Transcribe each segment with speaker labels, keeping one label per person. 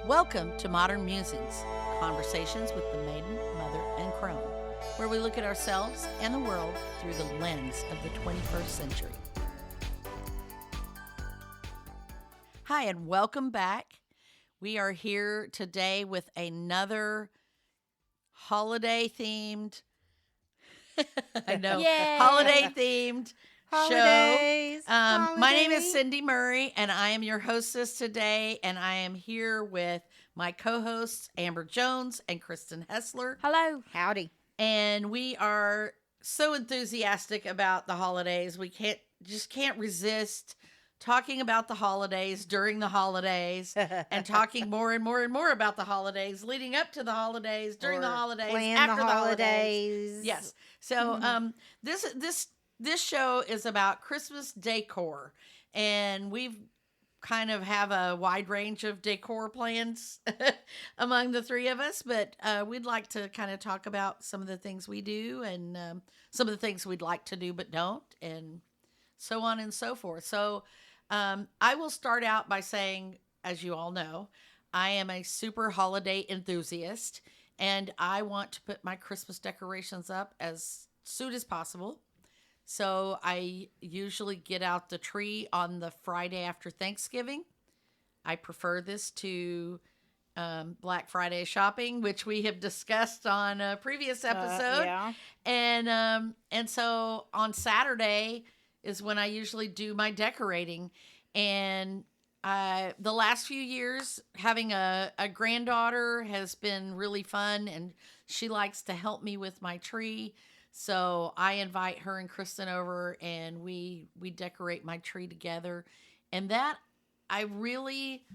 Speaker 1: Welcome to Modern Musings, conversations with the maiden, mother, and crone, where we look at ourselves and the world through the lens of the 21st century. Hi, and welcome back. We are here today with another holiday-themed,
Speaker 2: Yay!
Speaker 1: holiday-themed
Speaker 2: Holidays,
Speaker 1: show. My name is
Speaker 2: holiday.
Speaker 1: Cindy Murray, and I am your hostess today, and I am here with my co-hosts, Amber Jones and Kristen Hessler.
Speaker 2: Hello. Howdy.
Speaker 1: And we are so enthusiastic about the holidays. We can't resist talking about the holidays during the holidays and talking more and more and more about the holidays, leading up to the holidays, during the holidays, after the holidays. Yes. So this show is about Christmas decor, and we've kind of have a wide range of decor plans among the three of us, but we'd like to kind of talk about some of the things we do and some of the things we'd like to do but don't, and so on and so forth. So I will start out by saying, as you all know, I am a super holiday enthusiast, and I want to put my Christmas decorations up as soon as possible. So I usually get out the tree on the Friday after Thanksgiving. I prefer this to Black Friday shopping, which we have discussed on a previous episode.
Speaker 2: Yeah.
Speaker 1: And so on Saturday is when I usually do my decorating. And the last few years, having a granddaughter has been really fun, and she likes to help me with my tree. So I invite her and Kristen over, and we decorate my tree together. And that, I really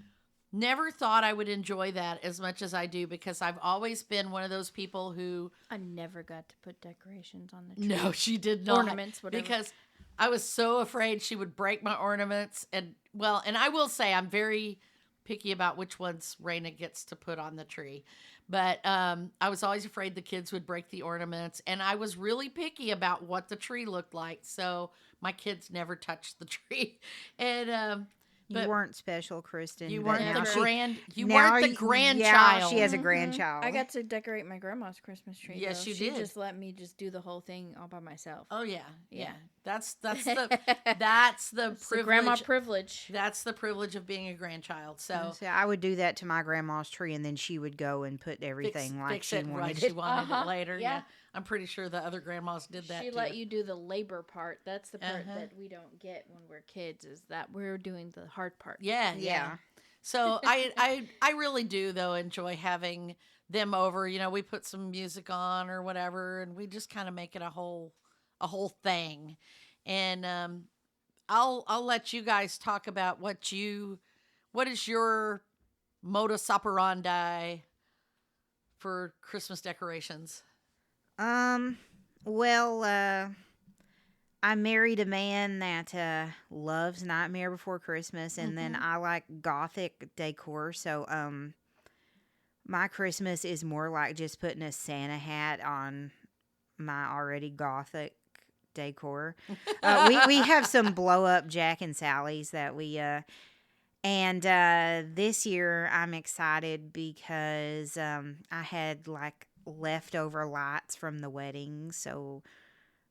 Speaker 1: never thought I would enjoy that as much as I do, because I've always been one of those people who...
Speaker 2: I never got to put decorations on the tree.
Speaker 1: No, she did not.
Speaker 2: Ornaments, whatever.
Speaker 1: Because I was so afraid she would break my ornaments. And I will say I'm very picky about which ones Raina gets to put on the tree. But I was always afraid the kids would break the ornaments. And I was really picky about what the tree looked like. So my kids never touched the tree. And
Speaker 3: you weren't special, Kristen.
Speaker 1: You weren't the
Speaker 3: grandchild.
Speaker 1: grandchild.
Speaker 3: She has a grandchild.
Speaker 2: I got to decorate my grandma's Christmas tree.
Speaker 1: Yes,
Speaker 2: though.
Speaker 1: you
Speaker 2: She
Speaker 1: did.
Speaker 2: just let me just do the whole thing all by myself.
Speaker 1: Oh yeah.
Speaker 2: Yeah.
Speaker 1: That's the
Speaker 2: It's
Speaker 1: privilege.
Speaker 2: the grandma privilege.
Speaker 1: That's the privilege of being a grandchild. So
Speaker 3: I would do that to my grandma's tree, and then she would go and put everything
Speaker 1: fix
Speaker 3: she
Speaker 1: it
Speaker 3: wanted
Speaker 1: like
Speaker 3: it.
Speaker 1: she wanted it later.
Speaker 2: Yeah.
Speaker 1: I'm pretty sure the other grandmas did that
Speaker 2: She
Speaker 1: too.
Speaker 2: let you do the labor part. That's the part
Speaker 1: Uh-huh.
Speaker 2: that we don't get when we're kids, is that we're doing the hard part.
Speaker 1: Yeah. So I really do though enjoy having them over. You know, we put some music on or whatever, and we just kind of make it a whole thing. And I'll let you guys talk about what is your modus operandi for Christmas decorations.
Speaker 3: Well, I married a man that loves Nightmare Before Christmas, and then I like Gothic decor. So, my Christmas is more like just putting a Santa hat on my already Gothic decor. We have some blow up Jack and Sally's that we and this year I'm excited because I had like leftover lights from the wedding, so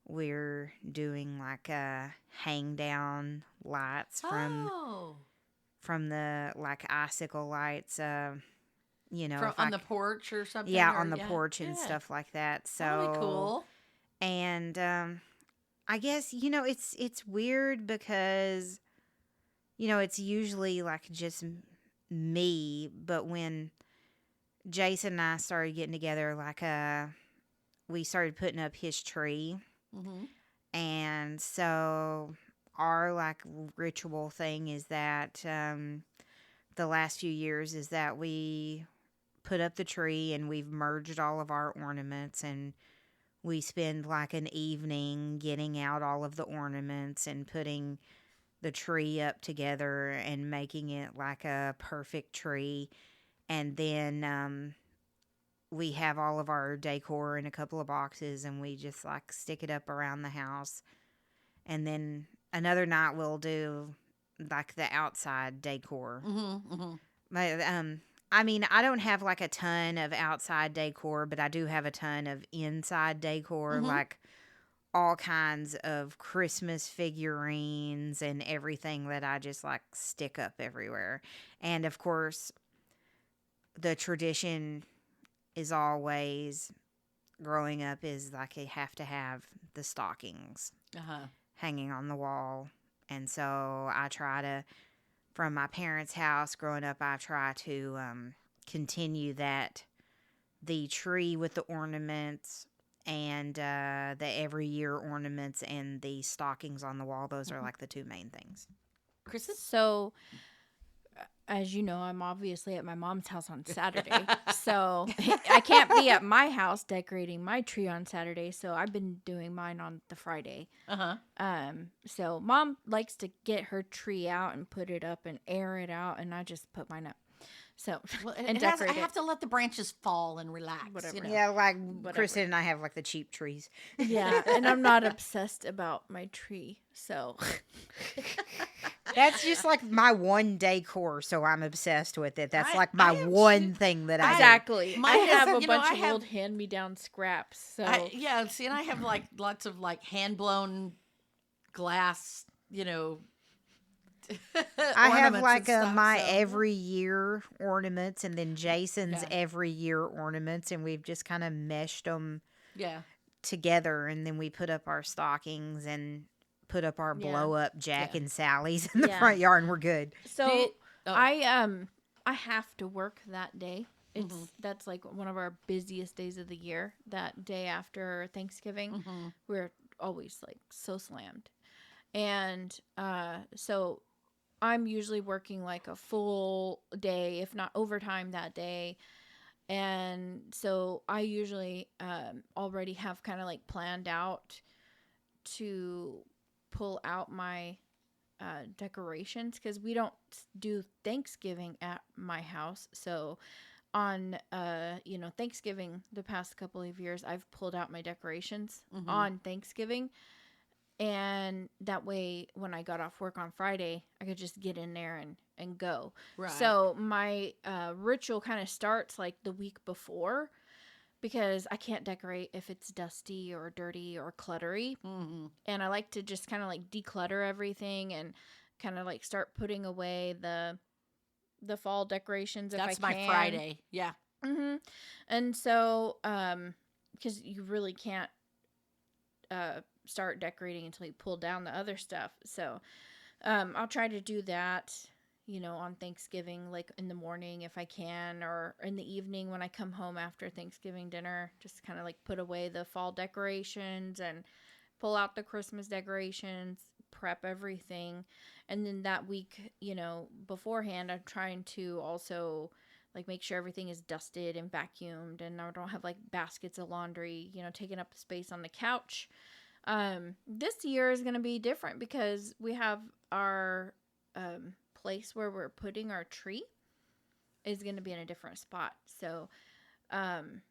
Speaker 3: we're doing like hang down lights from the like icicle lights, on
Speaker 1: the porch or something.
Speaker 3: on the porch and stuff like that. So
Speaker 1: that'll be cool.
Speaker 3: And I guess it's weird because it's usually like just me, but when Jason and I started getting together, like we started putting up his tree.
Speaker 1: Mm-hmm.
Speaker 3: And so our like ritual thing is that the last few years is that we put up the tree and we've merged all of our ornaments, and we spend like an evening getting out all of the ornaments and putting the tree up together and making it like a perfect tree. And then we have all of our decor in a couple of boxes, and we just like stick it up around the house. And then another night we'll do like the outside decor.
Speaker 1: Mm-hmm, mm-hmm.
Speaker 3: But I mean, I don't have like a ton of outside decor, but I do have a ton of inside decor,
Speaker 1: Mm-hmm.
Speaker 3: like all kinds of Christmas figurines and everything that I just like stick up everywhere. And of course, the tradition is always growing up is like you have to have the stockings
Speaker 1: Uh-huh.
Speaker 3: hanging on the wall. And so I try to, from my parents' house growing up, I try to continue that. The tree with the ornaments and the every year ornaments and the stockings on the wall, those are
Speaker 1: Mm-hmm.
Speaker 3: like the two main things.
Speaker 1: Kristen?
Speaker 2: So, as you know, I'm obviously at my mom's house on Saturday. So, I can't be at my house decorating my tree on Saturday. So, I've been doing mine on the Friday.
Speaker 1: Uh-huh.
Speaker 2: So mom likes to get her tree out and put it up and air it out, and I just put mine up. So,
Speaker 1: Well,
Speaker 2: and
Speaker 1: it has, I
Speaker 2: decorate
Speaker 1: have
Speaker 2: it.
Speaker 1: to let the branches fall and relax.
Speaker 2: Whatever.
Speaker 1: You know?
Speaker 3: Yeah, like
Speaker 2: Whatever.
Speaker 3: Kristen and I have like the cheap trees.
Speaker 2: Yeah, and I'm not obsessed about my tree. So,
Speaker 3: That's just like my one decor, so I'm obsessed with it. That's
Speaker 1: I-
Speaker 3: like my
Speaker 1: I am
Speaker 3: one
Speaker 1: too.
Speaker 3: thing that I do.
Speaker 2: exactly. I
Speaker 1: Mine is-
Speaker 2: have a
Speaker 1: you know,
Speaker 2: bunch
Speaker 1: I
Speaker 2: of
Speaker 1: have-
Speaker 2: old hand-me-down scraps. So,
Speaker 1: Yeah, see, and I have like lots of like hand blown glass, you know.
Speaker 3: I have
Speaker 1: ornaments
Speaker 3: like
Speaker 1: and stuff,
Speaker 3: my
Speaker 1: so-
Speaker 3: every year ornaments and then Jason's
Speaker 1: Yeah.
Speaker 3: every year ornaments, and we've just kind of meshed them
Speaker 1: Yeah.
Speaker 3: together, and then we put up our stockings and put up our
Speaker 2: Yeah.
Speaker 3: blow up Jack
Speaker 1: Yeah.
Speaker 3: and Sally's in the
Speaker 2: Yeah.
Speaker 3: front yard, and we're good.
Speaker 2: so
Speaker 1: Do you- oh.
Speaker 2: I have to work that day. It's
Speaker 1: Mhm.
Speaker 2: that's like one of our busiest days of the year. That day after Thanksgiving.
Speaker 1: Mhm.
Speaker 2: We're always like so slammed. And so I'm usually working like a full day, if not overtime that day. And so I usually already have kind of like planned out to pull out my decorations because we don't do Thanksgiving at my house. So on Thanksgiving the past couple of years I've pulled out my decorations
Speaker 1: Mhm.
Speaker 2: on Thanksgiving, and that way when I got off work on Friday I could just get in there and go.
Speaker 1: Right.
Speaker 2: So my ritual kind of starts like the week before because I can't decorate if it's dusty or dirty or cluttery,
Speaker 1: Mhm.
Speaker 2: and I like to just kind of like declutter everything and kind of like start putting away the fall decorations if
Speaker 1: That's
Speaker 2: I
Speaker 1: my
Speaker 2: can.
Speaker 1: Friday. Yeah.
Speaker 2: Mm-hmm. And so, because you really can't start decorating until you pull down the other stuff. So, I'll try to do that, on Thanksgiving, like in the morning if I can, or in the evening when I come home after Thanksgiving dinner, just kind of like put away the fall decorations and pull out the Christmas decorations, prep everything. And then that week, beforehand, I'm trying to also like make sure everything is dusted and vacuumed and I don't have like baskets of laundry, taking up space on the couch. This year is going to be different because we have our place where we're putting our tree is going to be in a different spot. So I'm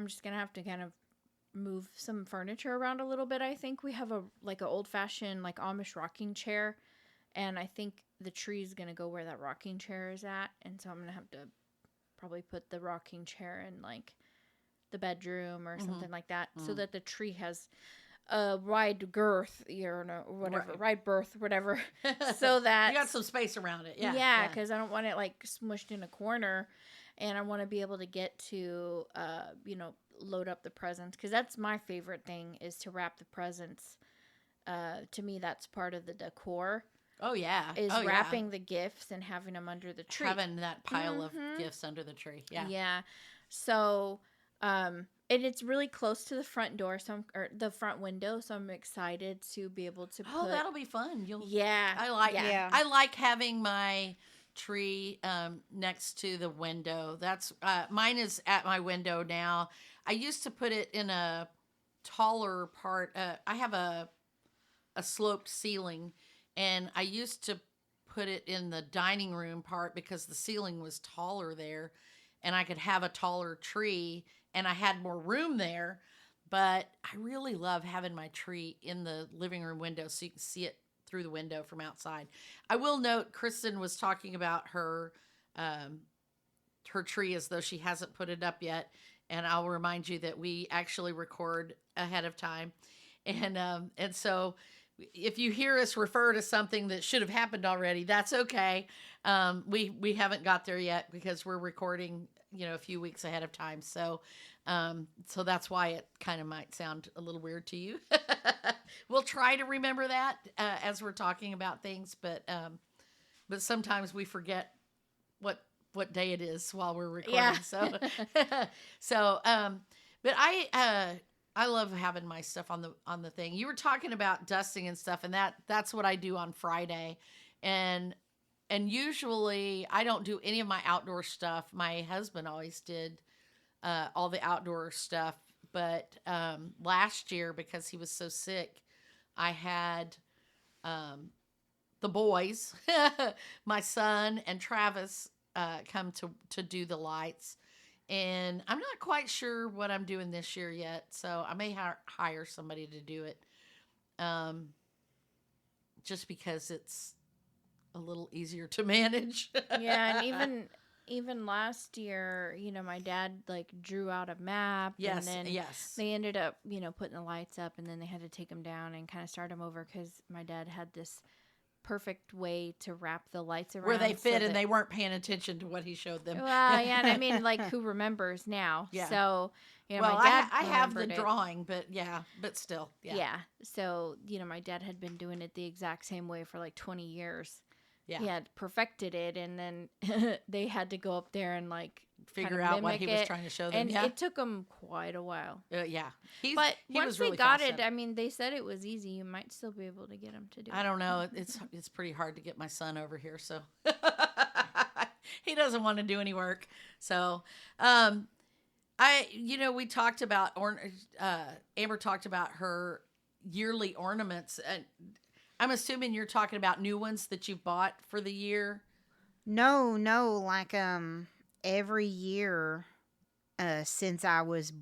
Speaker 2: just going to have to kind of move some furniture around a little bit. I think we have a old fashioned like Amish rocking chair, and I think the tree is going to go where that rocking chair is at, and so I'm going to have to probably put the rocking chair in like the bedroom or something like that so that the tree has a wide girth or whatever, wide berth, whatever, so that
Speaker 1: you got some space around it. Yeah.
Speaker 2: yeah, because I don't want it like smushed in a corner, and I want to be able to get to load up the presents, because that's my favorite thing is to wrap the presents. To me, that's part of the decor.
Speaker 1: Oh yeah.
Speaker 2: Is
Speaker 1: oh,
Speaker 2: wrapping the gifts and having them under the tree.
Speaker 1: Having that pile of
Speaker 2: Mhm.
Speaker 1: gifts under the tree. Yeah.
Speaker 2: Yeah. So, and it's really close to the front door, or the front window. So I'm excited to be able to.
Speaker 1: Oh, that'll be fun.
Speaker 2: Yeah.
Speaker 1: I like.
Speaker 3: Yeah.
Speaker 1: I like having my tree next to the window. That's mine is at my window now. I used to put it in a taller part. I have a sloped ceiling, and I used to put it in the dining room part because the ceiling was taller there, and I could have a taller tree, and I had more room there. But I really love having my tree in the living room window so you can see it through the window from outside. I will note Kristen was talking about her her tree as though she hasn't put it up yet. And I'll remind you that we actually record ahead of time. And so if you hear us refer to something that should have happened already, that's okay. We haven't got there yet because we're recording, a few weeks ahead of time. So that's why it kind of might sound a little weird to you. We'll try to remember that as we're talking about things, but sometimes we forget what day it is while we're recording.
Speaker 2: Yeah.
Speaker 1: But I love having my stuff on the thing. You were talking about dusting and stuff, and that's what I do on Friday. And usually I don't do any of my outdoor stuff. My husband always did all the outdoor stuff. But last year, because he was so sick, I had the boys, my son and Travis, come to do the lights. And I'm not quite sure what I'm doing this year yet, so I may hire somebody to do it, just because it's a little easier to manage.
Speaker 2: Yeah, and even last year, my dad like drew out a map.
Speaker 1: Yes,
Speaker 2: and then
Speaker 1: yes.
Speaker 2: they ended up, putting the lights up, and then they had to take them down and kind of start them over because my dad had this perfect way to wrap the lights around
Speaker 1: where they fit, and they weren't paying attention to what he showed them.
Speaker 2: Well, yeah, and I mean, like, who remembers now?
Speaker 1: Yeah.
Speaker 2: So,
Speaker 1: well,
Speaker 2: my dad
Speaker 1: I have the
Speaker 2: remembered it.
Speaker 1: drawing, but still, yeah.
Speaker 2: Yeah. So, my dad had been doing it the exact same way for like 20 years.
Speaker 1: Yeah.
Speaker 2: He had perfected it, and then they had to go up there and like
Speaker 1: figure
Speaker 2: kinda
Speaker 1: out what
Speaker 2: mimic
Speaker 1: he was
Speaker 2: it.
Speaker 1: trying to show them.
Speaker 2: And
Speaker 1: yeah.
Speaker 2: it took them quite a while.
Speaker 1: Yeah.
Speaker 2: But
Speaker 1: he
Speaker 2: once
Speaker 1: was
Speaker 2: they
Speaker 1: really
Speaker 2: got
Speaker 1: fast
Speaker 2: it,
Speaker 1: at
Speaker 2: I mean, they said it was easy. You might still be able to get them to do it.
Speaker 1: I don't know. It's pretty hard to get my son over here, so he doesn't want to do any work. So, we talked about Amber talked about her yearly ornaments, and I'm assuming you're talking about new ones that you've bought for the year.
Speaker 3: No, like every year since I was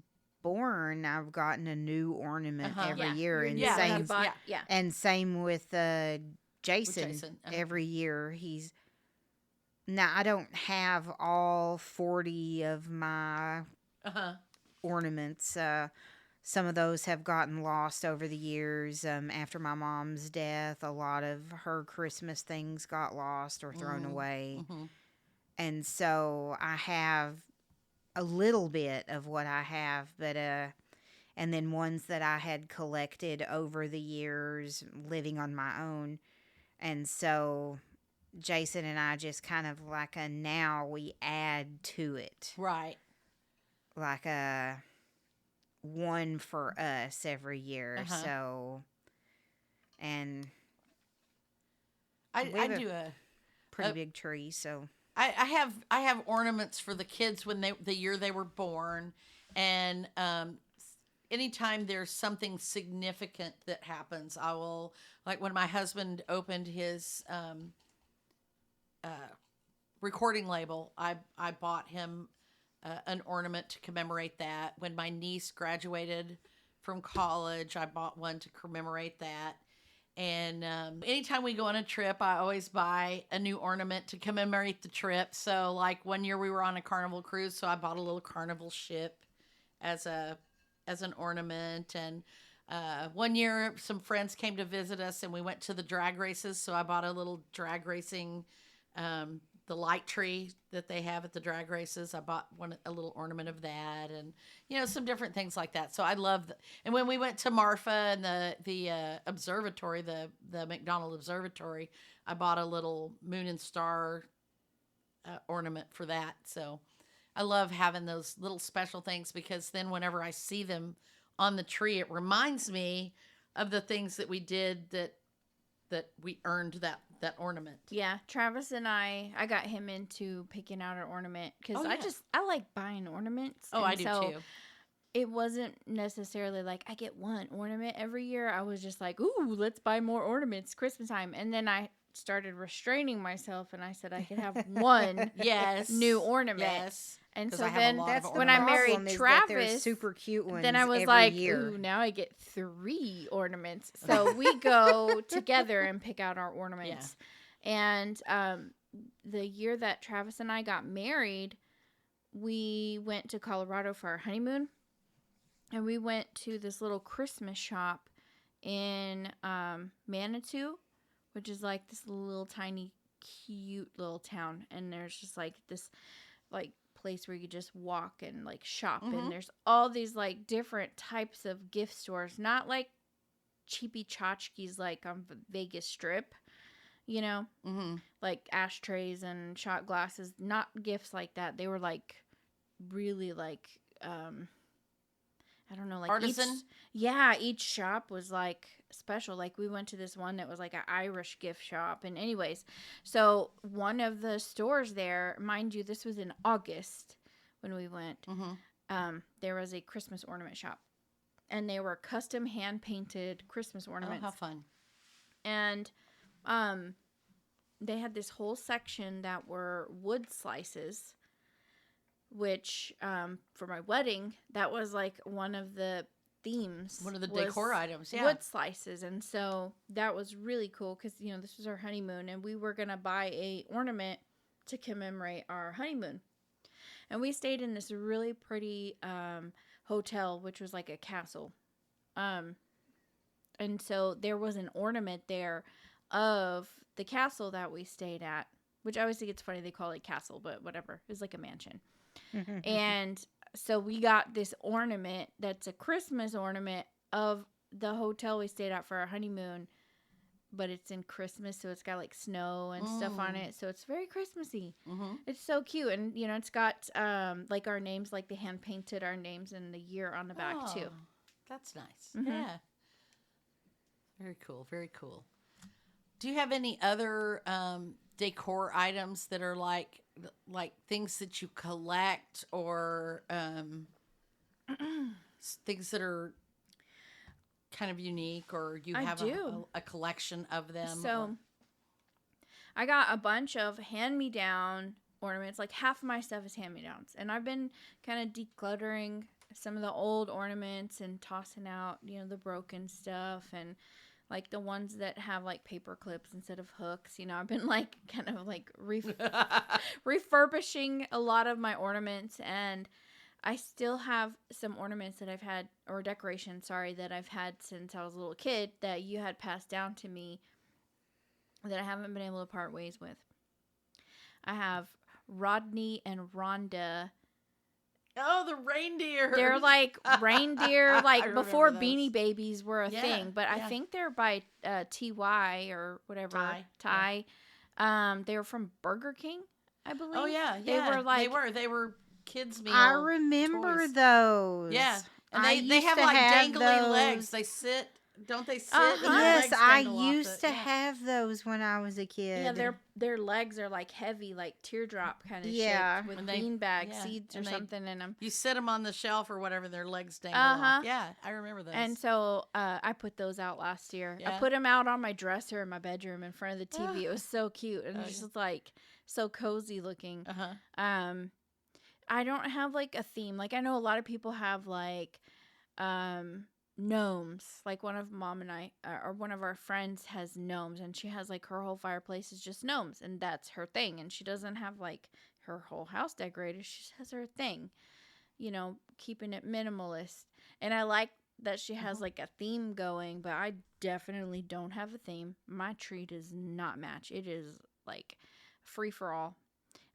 Speaker 3: born, I've gotten a new ornament every year, and
Speaker 2: Yeah,
Speaker 3: same
Speaker 2: yeah.
Speaker 3: and same with Jason.
Speaker 1: Uh-huh.
Speaker 3: Every year now I don't have all 40 of my ornaments. Some of those have gotten lost over the years. After my mom's death, a lot of her Christmas things got lost or thrown away.
Speaker 1: Mm-hmm.
Speaker 3: And so I have a little bit of what I have, but and then ones that I had collected over the years living on my own. And so Jason and I just kind of like now we add to it.
Speaker 1: Right.
Speaker 3: Like one for us every year. So, and
Speaker 1: I
Speaker 3: have
Speaker 1: do a
Speaker 3: pretty big tree. So
Speaker 1: I have ornaments for the kids when the year they were born, and anytime there's something significant that happens, I will, like when my husband opened his recording label, I bought him an ornament to commemorate that. When my niece graduated from college, I bought one to commemorate that. And anytime we go on a trip, I always buy a new ornament to commemorate the trip. So like one year we were on a carnival cruise, so I bought a little carnival ship as an ornament. And one year some friends came to visit us and we went to the drag races, so I bought a little drag racing the light tree that they have at the drag races. I bought a little ornament of that, and some different things like that. So I love and when we went to Marfa and the observatory, the McDonald Observatory, I bought a little moon and star ornament for that. So I love having those little special things, because then whenever I see them on the tree, it reminds me of the things that we did that we earned that ornament.
Speaker 2: Yeah, Travis and I got him into picking out an ornament because
Speaker 1: Oh, yeah.
Speaker 2: I like buying ornaments.
Speaker 1: Oh,
Speaker 2: and
Speaker 1: I do
Speaker 2: so
Speaker 1: too.
Speaker 2: It wasn't necessarily like I get one ornament every year. I was just like, ooh, let's buy more ornaments Christmas time. And then I started restraining myself, and I said I could have one
Speaker 1: Yes.
Speaker 2: new ornament.
Speaker 1: Yes.
Speaker 2: And
Speaker 1: 'Cause
Speaker 2: so
Speaker 1: I have a
Speaker 2: then
Speaker 1: lot
Speaker 3: that's
Speaker 1: of
Speaker 3: the
Speaker 2: when I
Speaker 3: problem
Speaker 2: married
Speaker 3: is that there's
Speaker 2: Travis,
Speaker 3: super cute ones.
Speaker 2: then I was
Speaker 3: every
Speaker 2: like,
Speaker 3: year.
Speaker 2: ooh, now I get 3 ornaments. So we go together and pick out our ornaments. And the year that Travis and I got married, we went to Colorado for our honeymoon, and we went to this little Christmas shop in Manitou, which is like this little tiny cute little town, and there's just like this like place where you just walk and like shop, and there's all these like different types of gift stores, not like cheapy tchotchkes like on Vegas Strip, you know, like ashtrays and shot glasses, not gifts like that. They were like really like I don't know, like
Speaker 1: artisan.
Speaker 2: Each shop was like special. Like we went to this one that was like an Irish gift shop. And anyways, so one of the stores there, mind you, this was in August when we went. There was a Christmas ornament shop, and they were custom hand painted Christmas ornaments.
Speaker 1: Oh, how fun!
Speaker 2: And they had this whole section that were wood slices, which for my wedding, that was like one of the themes.
Speaker 1: One of the decor items, yeah.
Speaker 2: Wood slices. And so that was really cool because, you know, this was our honeymoon, and we were going to buy a ornament to commemorate our honeymoon. And we stayed in this really pretty hotel, which was like a castle. And so there was an ornament there of the castle that we stayed at, which I always think it's funny they call it castle, but whatever. It's like a mansion. And so we got this ornament that's a Christmas ornament of the hotel we stayed at for our honeymoon, but it's in Christmas, so it's got like snow and stuff on it, so it's very Christmassy. It's so cute, and you know, it's got like our names, like they hand painted our names and the year on the back too.
Speaker 1: That's nice. Yeah, very cool. Very cool. Do you have any other decor items that are like things that you collect, or things that are kind of unique, or you have a collection of them?
Speaker 2: So I got a bunch of hand-me-down ornaments. Like half of my stuff is hand-me-downs, and I've been kind of decluttering some of the old ornaments and tossing out, you know, the broken stuff, and like the ones that have like paper clips instead of hooks. You know, I've been like kind of like refurbishing a lot of my ornaments, and I still have some ornaments that I've had, or decorations, sorry, that I've had since I was a little kid that you had passed down to me that I haven't been able to part ways with. I have Rodney and Rhonda.
Speaker 1: Oh, the reindeer.
Speaker 2: They're like reindeer, like before
Speaker 1: those.
Speaker 2: Beanie Babies were a thing, but I think they're by TY or whatever. Ty. They were from Burger King, I believe.
Speaker 1: Oh yeah,
Speaker 2: They were like
Speaker 1: they were kids meal.
Speaker 3: I remember
Speaker 1: toys.
Speaker 3: those.
Speaker 1: Yeah, and
Speaker 3: I
Speaker 1: they
Speaker 3: used
Speaker 1: have
Speaker 3: to
Speaker 1: like
Speaker 3: have
Speaker 1: dangly
Speaker 3: those.
Speaker 1: legs. They sit. Don't they sit?
Speaker 2: Uh-huh.
Speaker 1: And their
Speaker 3: Yes,
Speaker 1: legs
Speaker 3: I
Speaker 1: dangle off
Speaker 3: used to have those when I was a kid.
Speaker 2: Yeah, their legs are like heavy, like teardrop kind of
Speaker 3: Yeah.
Speaker 2: shape with
Speaker 1: And they-
Speaker 2: beanbag seeds or
Speaker 1: and they-
Speaker 2: something in them.
Speaker 1: You sit them on the shelf or whatever. Their legs dangle
Speaker 2: Uh-huh.
Speaker 1: off. Yeah, I remember those.
Speaker 2: And so I put those out last year. I
Speaker 1: Yeah.
Speaker 2: put them out on my dresser in my bedroom in front of the TV. It was so cute and just like so cozy looking. I don't have like a theme. Like I know a lot of people have like gnomes. Like one of mom and I, or one of our friends has gnomes, and she has like her whole fireplace is just gnomes, and that's her thing. And she doesn't have like her whole house decorated. She just has her thing, you know, keeping it minimalist. And I like that she has like a theme going, but I definitely don't have a theme. My tree does not match. It is like free for all.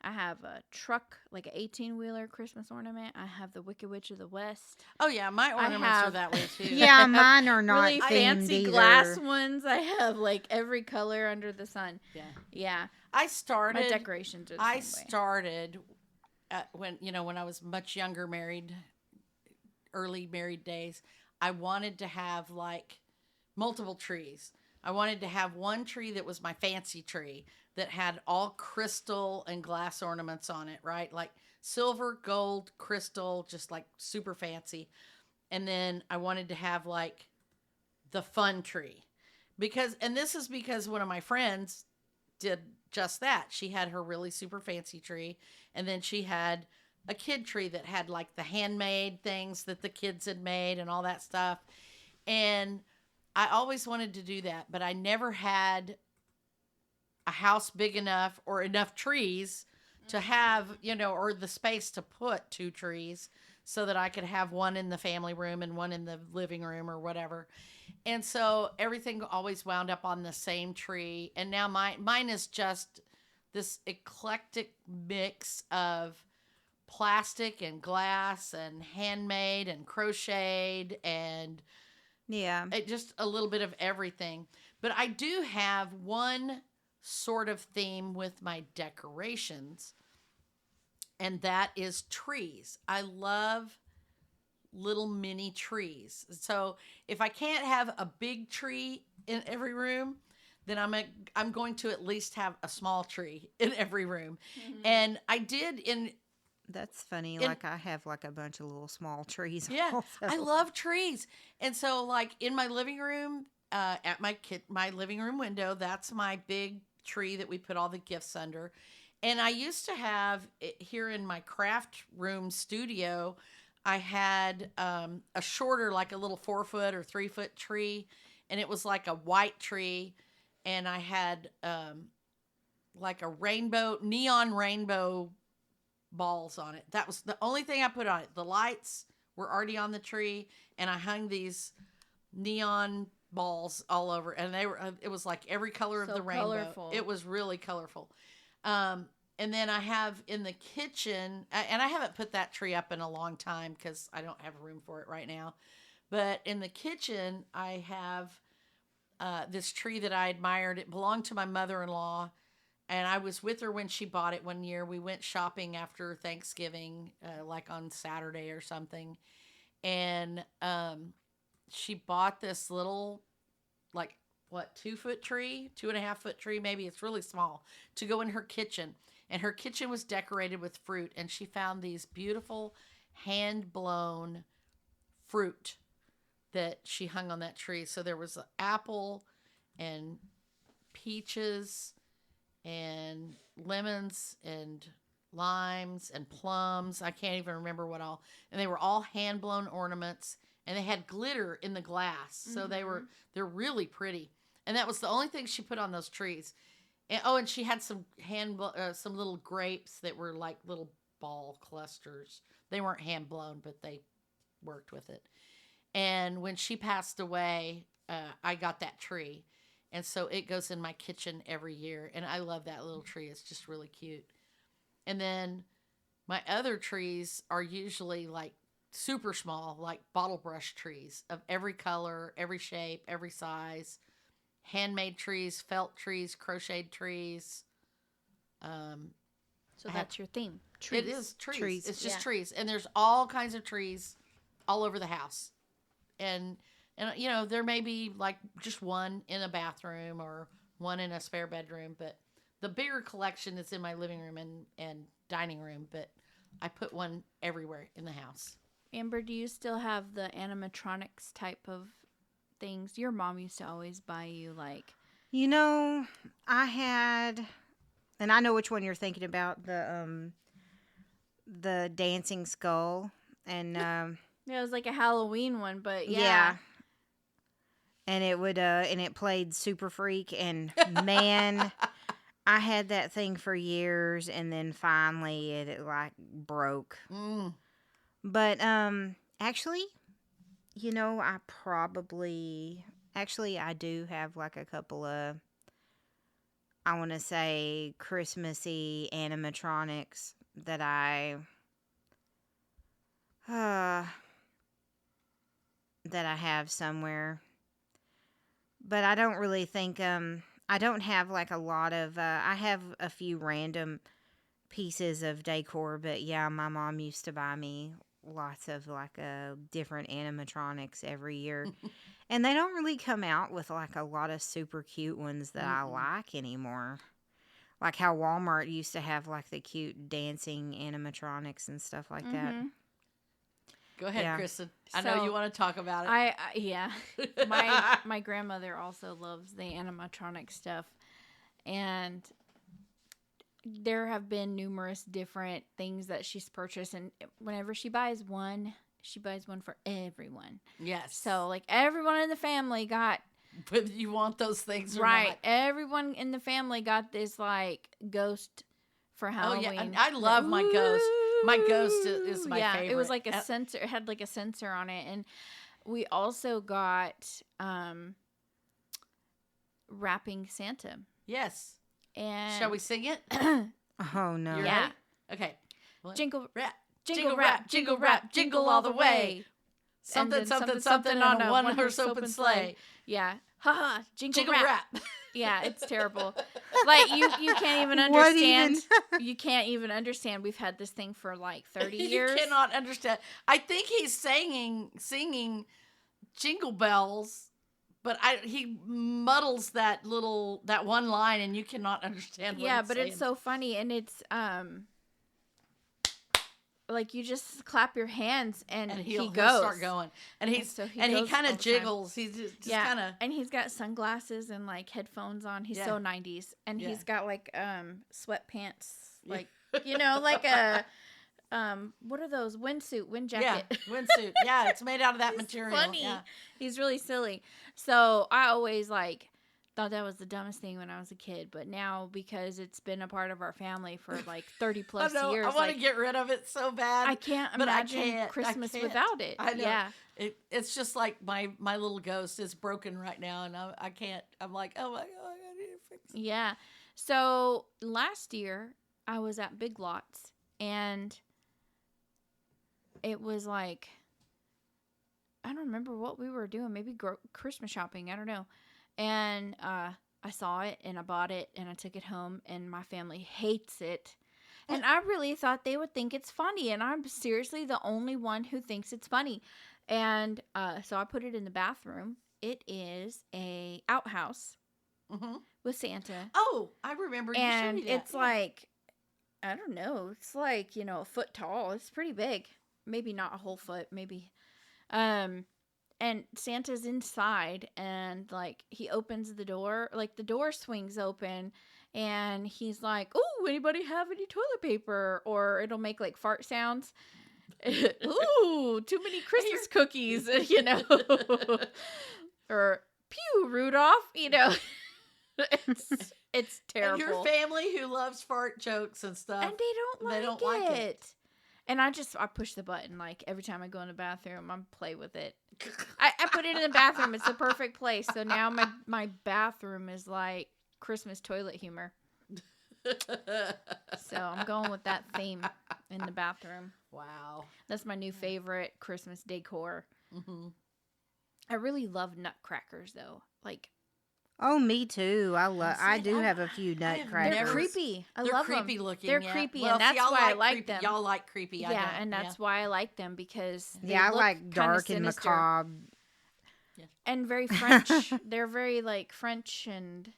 Speaker 2: I have a truck, like an 18-wheeler Christmas ornament. I have the Wicked Witch of the West.
Speaker 1: Oh yeah, my ornaments are
Speaker 2: have-
Speaker 1: that way too.
Speaker 3: Yeah, mine are not
Speaker 2: Really
Speaker 3: themed
Speaker 2: fancy
Speaker 3: either.
Speaker 2: glass ones. I have like every color under the sun.
Speaker 1: Yeah.
Speaker 2: Yeah.
Speaker 1: I started.
Speaker 2: My decorations are the
Speaker 1: I
Speaker 2: same way.
Speaker 1: started when I was much younger, married, early married days. I wanted to have like multiple trees. I wanted to have one tree that was my fancy tree that had all crystal and glass ornaments on it, right? Like silver, gold, crystal, just like super fancy. And then I wanted to have like the fun tree. This is because one of my friends did just that. She had her really super fancy tree, and then she had a kid tree that had like the handmade things that the kids had made and all that stuff. And I always wanted to do that, but I never had a house big enough or enough trees to have, or the space to put 2 trees so that I could have one in the family room and one in the living room or whatever. And so everything always wound up on the same tree. And now mine is just this eclectic mix of plastic and glass and handmade and crocheted and
Speaker 3: Yeah.
Speaker 1: just a little bit of everything. But I do have one sort of theme with my decorations, and that is trees. I love little mini trees. So if I can't have a big tree in every room, then I'm going to at least have a small tree in every room.
Speaker 2: Mhm.
Speaker 1: And I did in
Speaker 3: That's funny.
Speaker 1: In-
Speaker 3: Like I have like a bunch of little small trees.
Speaker 1: yeah,
Speaker 3: Also.
Speaker 1: I love trees. And so like in my living room, at my living room window, that's my big tree that we put all the gifts under. And I used to have it here in my craft room studio, I had a shorter, like a little 4-foot or 3-foot tree, and it was like a white tree, and I had like a neon rainbow balls on it. That was the only thing I put on it. The lights were already on the tree, and I hung these neon balls all over, and it was like every color of
Speaker 2: So
Speaker 1: the rainbow.
Speaker 2: colorful.
Speaker 1: It was really colorful. And then I have in the kitchen, and I haven't put that tree up in a long time because I don't have room for it right now. But in the kitchen, I have this tree that I admired. It belonged to my mother-in-law, and I was with her when she bought it one year. We went shopping after Thanksgiving, like on Saturday or something. And she bought this little, like, 2-foot tree, 2.5-foot tree, maybe. It's really small, to go in her kitchen. And her kitchen was decorated with fruit, and she found these beautiful hand-blown fruit that she hung on that tree. So there was an apple and peaches and lemons and limes and plums. I can't even remember what all. And they were all hand-blown ornaments, and they had glitter in the glass. So they're really pretty. And that was the only thing she put on those trees. And, and she had some some little grapes that were like little ball clusters. They weren't hand blown, but they worked with it. And when she passed away, I got that tree, and so it goes in my kitchen every year. And I love that little tree. It's just really cute. And then my other trees are usually like super small, like bottle brush trees of every color, every shape, every size. Handmade trees, felt trees, crocheted trees.
Speaker 2: So that's your theme. Trees.
Speaker 1: It is trees.
Speaker 3: Trees.
Speaker 1: It's just
Speaker 2: Yeah.
Speaker 1: trees, and there's all kinds of trees all over the house. And there may be like just one in a bathroom or one in a spare bedroom, but the bigger collection is in my living room and dining room. But I put one everywhere in the house.
Speaker 2: Amber, do you still have the animatronics type of things? Your mom used to always buy you like.
Speaker 3: I had, and I know which one you're thinking about, the dancing skull, and
Speaker 2: It was like a Halloween one, but
Speaker 3: yeah. And it played Super Freak, and man, I had that thing for years, and then finally it like broke.
Speaker 1: Mm.
Speaker 3: But actually, I do have like a couple of, I want to say, Christmassy animatronics that I have somewhere. But I don't really think I don't have like a lot of I have a few random pieces of decor, but yeah, my mom used to buy me lots of like different animatronics every year. And they don't really come out with like a lot of super cute ones that I like anymore. Like how Walmart used to have like the cute dancing animatronics and stuff like that.
Speaker 1: Go ahead,
Speaker 3: Yeah.
Speaker 1: Kristen. I know you want to talk about it.
Speaker 2: I yeah. My grandmother also loves the animatronic stuff, and there have been numerous different things that she's purchased, and whenever she buys one for everyone.
Speaker 1: Yes.
Speaker 2: So like everyone in the family got
Speaker 1: Whether you want those things or
Speaker 2: right.
Speaker 1: not.
Speaker 2: Everyone in the family got this like ghost for
Speaker 1: Oh yeah,
Speaker 2: Halloween.
Speaker 1: and I love my ghost. My ghost is my
Speaker 2: yeah,
Speaker 1: favorite.
Speaker 2: it was like a sensor. It had like a sensor on it, and we also got wrapping Santa.
Speaker 1: Yes.
Speaker 2: And
Speaker 1: Shall we sing it?
Speaker 3: Oh no.
Speaker 1: You
Speaker 2: Yeah.
Speaker 1: ready? Okay. Well,
Speaker 2: Jingle,
Speaker 1: rap,
Speaker 2: jingle, rap, jingle, rap, jingle all the way.
Speaker 1: Something,
Speaker 2: And then
Speaker 1: something, something on a one-horse open sleigh.
Speaker 2: Yeah. Haha. Jingle,
Speaker 1: Jingle
Speaker 2: rap.
Speaker 1: rap.
Speaker 2: Yeah, it's terrible. Like you can't even
Speaker 3: What
Speaker 2: understand.
Speaker 3: even?
Speaker 2: You can't even understand. We've had this thing for like 30
Speaker 1: You
Speaker 2: years.
Speaker 1: cannot understand. I think he's singing Jingle Bells, but he muddles that one line, and you cannot understand. What
Speaker 2: Yeah,
Speaker 1: it's
Speaker 2: but
Speaker 1: saying.
Speaker 2: it's so funny, and it's like you just clap your hands and
Speaker 1: he'll
Speaker 2: goes.
Speaker 1: start going, and he
Speaker 2: so he
Speaker 1: kind
Speaker 2: goes
Speaker 1: of
Speaker 2: all the time.
Speaker 1: jiggles. He's just kind of.
Speaker 2: And he's got sunglasses and like headphones on. He's so 90s, and he's got like sweatpants, like like a what are those, wind jacket?
Speaker 1: Yeah, windsuit. Yeah, it's made out of that material.
Speaker 2: Funny.
Speaker 1: Yeah.
Speaker 2: He's really silly. So I always thought that was the dumbest thing when I was a kid, but now because it's been a part of our family for like 30 plus
Speaker 1: I know,
Speaker 2: years,
Speaker 1: I want to get rid of it so bad.
Speaker 2: I can't
Speaker 1: but
Speaker 2: imagine
Speaker 1: I can't.
Speaker 2: Christmas
Speaker 1: I can't.
Speaker 2: without it.
Speaker 1: I know.
Speaker 2: Yeah.
Speaker 1: It's just like my little ghost is broken right now, and I can't. I'm like, oh my god, I need to fix it.
Speaker 2: Yeah. So last year I was at Big Lots, and it was like, I don't remember what we were doing. Maybe Christmas shopping. I don't know. And I saw it and I bought it and I took it home, and my family hates it. And I really thought they would think it's funny, and I'm seriously the only one who thinks it's funny. And so I put it in the bathroom. It is a outhouse with Santa.
Speaker 1: Oh, I remember. You showed me that.
Speaker 2: It's like, I don't know. It's like, a foot tall. It's pretty big. Maybe not a whole foot. Maybe. And Santa's inside, and like he opens the door, like the door swings open, and he's like, "Oh, anybody have any toilet paper?" Or it'll make like fart sounds. Ooh, too many Christmas cookies, or pew, Rudolph, It's terrible.
Speaker 1: And your family who loves fart jokes and stuff,
Speaker 2: and they don't like it. And I push the button like every time I go in the bathroom. I play with it. I put it in the bathroom. It's the perfect place. So now my bathroom is like Christmas toilet humor. So I'm going with that theme in the bathroom.
Speaker 1: Wow.
Speaker 2: That's my new favorite Christmas decor.
Speaker 1: Mm-hmm.
Speaker 2: I really love nutcrackers though. Like,
Speaker 3: Oh, me too. I do have a few
Speaker 1: I have
Speaker 3: nutcrackers.
Speaker 2: they're
Speaker 1: never-
Speaker 2: creepy. I
Speaker 1: They're
Speaker 2: love
Speaker 1: creepy
Speaker 2: them.
Speaker 1: looking.
Speaker 2: They're
Speaker 1: yeah.
Speaker 2: creepy,
Speaker 1: Well,
Speaker 2: and that's
Speaker 1: y'all
Speaker 2: why I
Speaker 1: like
Speaker 2: like
Speaker 1: creepy.
Speaker 2: them.
Speaker 1: Y'all like creepy. I
Speaker 2: Yeah,
Speaker 1: don't.
Speaker 2: and that's why I like them, because they
Speaker 3: Yeah, I
Speaker 2: look
Speaker 3: like
Speaker 2: kinda
Speaker 3: dark and
Speaker 2: sinister.
Speaker 3: macabre.
Speaker 2: And very French. They're very like French, and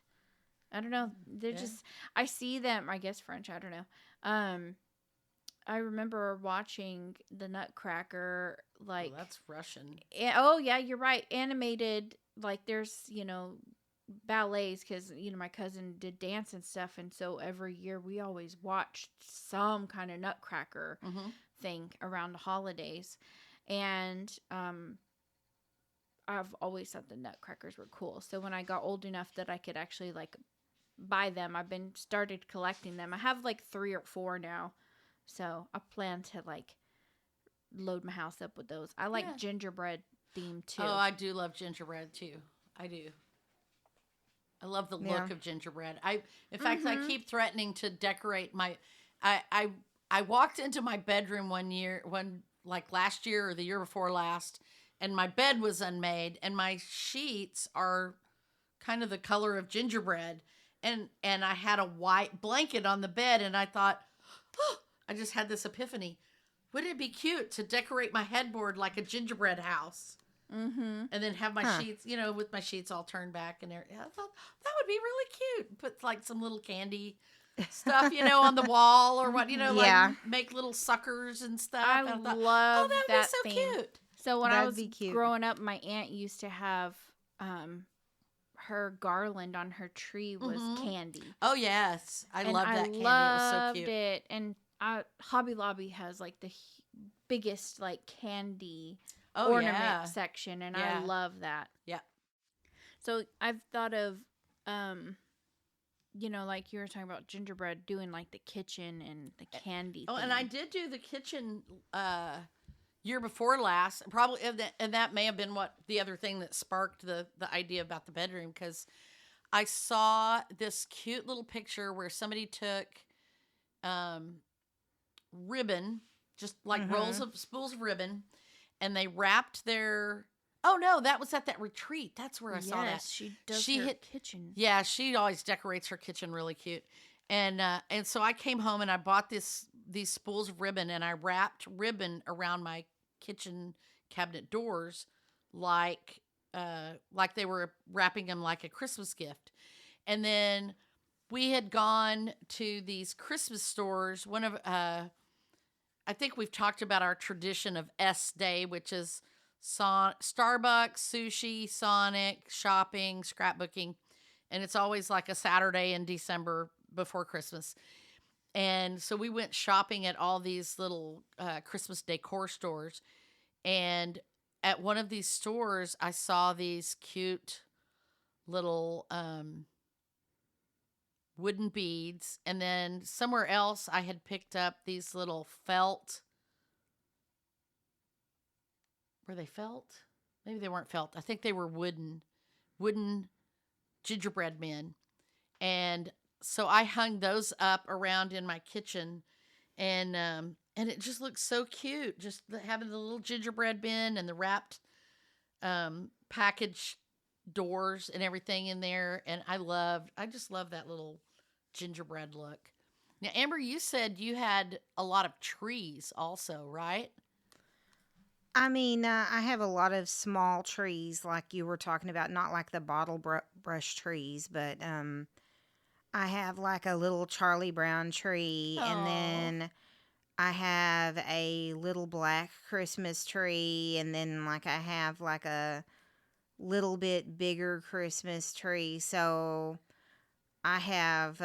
Speaker 2: I don't know. They're just, I see them, I guess French, I don't know. I remember watching the Nutcracker, like,
Speaker 1: Oh, that's Russian.
Speaker 2: oh yeah, you're right, animated, like there's, ballets, because, my cousin did dance and stuff, and so every year we always watched some kind of Nutcracker
Speaker 1: Mm-hmm.
Speaker 2: thing around the holidays. And I've always thought the Nutcrackers were cool. So when I got old enough that I could actually like buy them, I've been started collecting them. I have like 3 or 4 now. So I plan to like load my house up with those. I like gingerbread theme too.
Speaker 1: Oh, I do love gingerbread too. I do. I love the look of gingerbread. In fact, I keep threatening to decorate my. I walked into my bedroom like last year or the year before last, and my bed was unmade, and my sheets are kind of the color of gingerbread, and I had a white blanket on the bed, and I thought, oh, I just had this epiphany. Wouldn't it be cute to decorate my headboard like a gingerbread house?
Speaker 2: Mm-hmm.
Speaker 1: And then have my sheets, with my sheets all turned back and everything. I thought that would be really cute. Put like some little candy stuff, on the wall or what, like make little suckers and stuff.
Speaker 2: I
Speaker 1: and
Speaker 2: love
Speaker 1: that would
Speaker 2: that
Speaker 1: be so
Speaker 2: theme.
Speaker 1: cute.
Speaker 2: So when I
Speaker 3: That'd
Speaker 2: was
Speaker 3: be cute.
Speaker 2: growing up, my aunt used to have her garland on her tree was candy.
Speaker 1: Oh yes, I
Speaker 2: And
Speaker 1: love that candy. It was so
Speaker 2: loved
Speaker 1: cute.
Speaker 2: it. And Hobby Lobby has like the biggest like candy ornament section, and I love that.
Speaker 1: Yeah.
Speaker 2: So I've thought of like you were talking about gingerbread, doing like the kitchen and the candy
Speaker 1: Oh,
Speaker 2: thing.
Speaker 1: and I did do the kitchen year before last. Probably, and that may have been what the other thing that sparked the idea about the bedroom, because I saw this cute little picture where somebody took um, ribbon, just like
Speaker 3: Mm-hmm.
Speaker 1: spools of ribbon, and they wrapped their. Oh no, that was at that retreat. That's where I saw that.
Speaker 2: Yes, she does
Speaker 1: She
Speaker 2: her
Speaker 1: hit.
Speaker 2: kitchen.
Speaker 1: Yeah, she always decorates her kitchen really cute. And so I came home and I bought these spools of ribbon, and I wrapped ribbon around my kitchen cabinet doors like they were wrapping them like a Christmas gift. And then we had gone to these Christmas stores. One of I think we've talked about our tradition of S Day, which is Starbucks, sushi, Sonic, shopping, scrapbooking, and it's always like a Saturday in December before Christmas. And so we went shopping at all these little Christmas decor stores, and at one of these stores, I saw these cute little wooden beads, and then somewhere else I had picked up these little felt. Were they felt? Maybe they weren't felt. I think they were wooden gingerbread men. And so I hung those up around in my kitchen, and it just looks so cute. Just having the little gingerbread bin and the wrapped package doors and everything in there, and I just love that little gingerbread look. Now, Amber, you said you had a lot of trees also, right?
Speaker 3: I mean, I have a lot of small trees, like you were talking about, not like the brush trees, but I have like a little Charlie Brown tree, and
Speaker 1: Oh,
Speaker 3: then I have a little black Christmas tree, and then like I have like a little bit bigger Christmas tree. So I have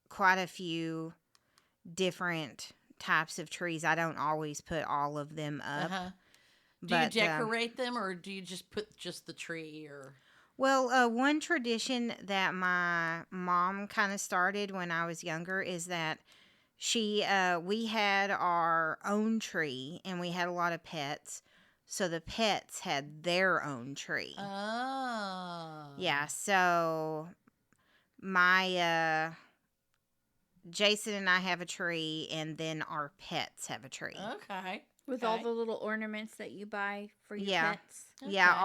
Speaker 3: quite a few different types of trees. I don't always put all of them
Speaker 1: uh
Speaker 3: up,
Speaker 1: huh. Do you
Speaker 3: but
Speaker 1: decorate them, or do you just put just the tree? Or
Speaker 3: well, one tradition that my mom kind of started when I was younger is that we had our own tree and we had a lot of pets. So the pets had their own tree.
Speaker 1: oh,
Speaker 3: Yeah, so my Jason and I have a tree, and then our pets have a tree.
Speaker 1: okay,
Speaker 2: With all
Speaker 1: okay,
Speaker 2: the little ornaments that you buy for your
Speaker 3: Yeah.
Speaker 2: pets.
Speaker 3: Yeah,
Speaker 1: okay.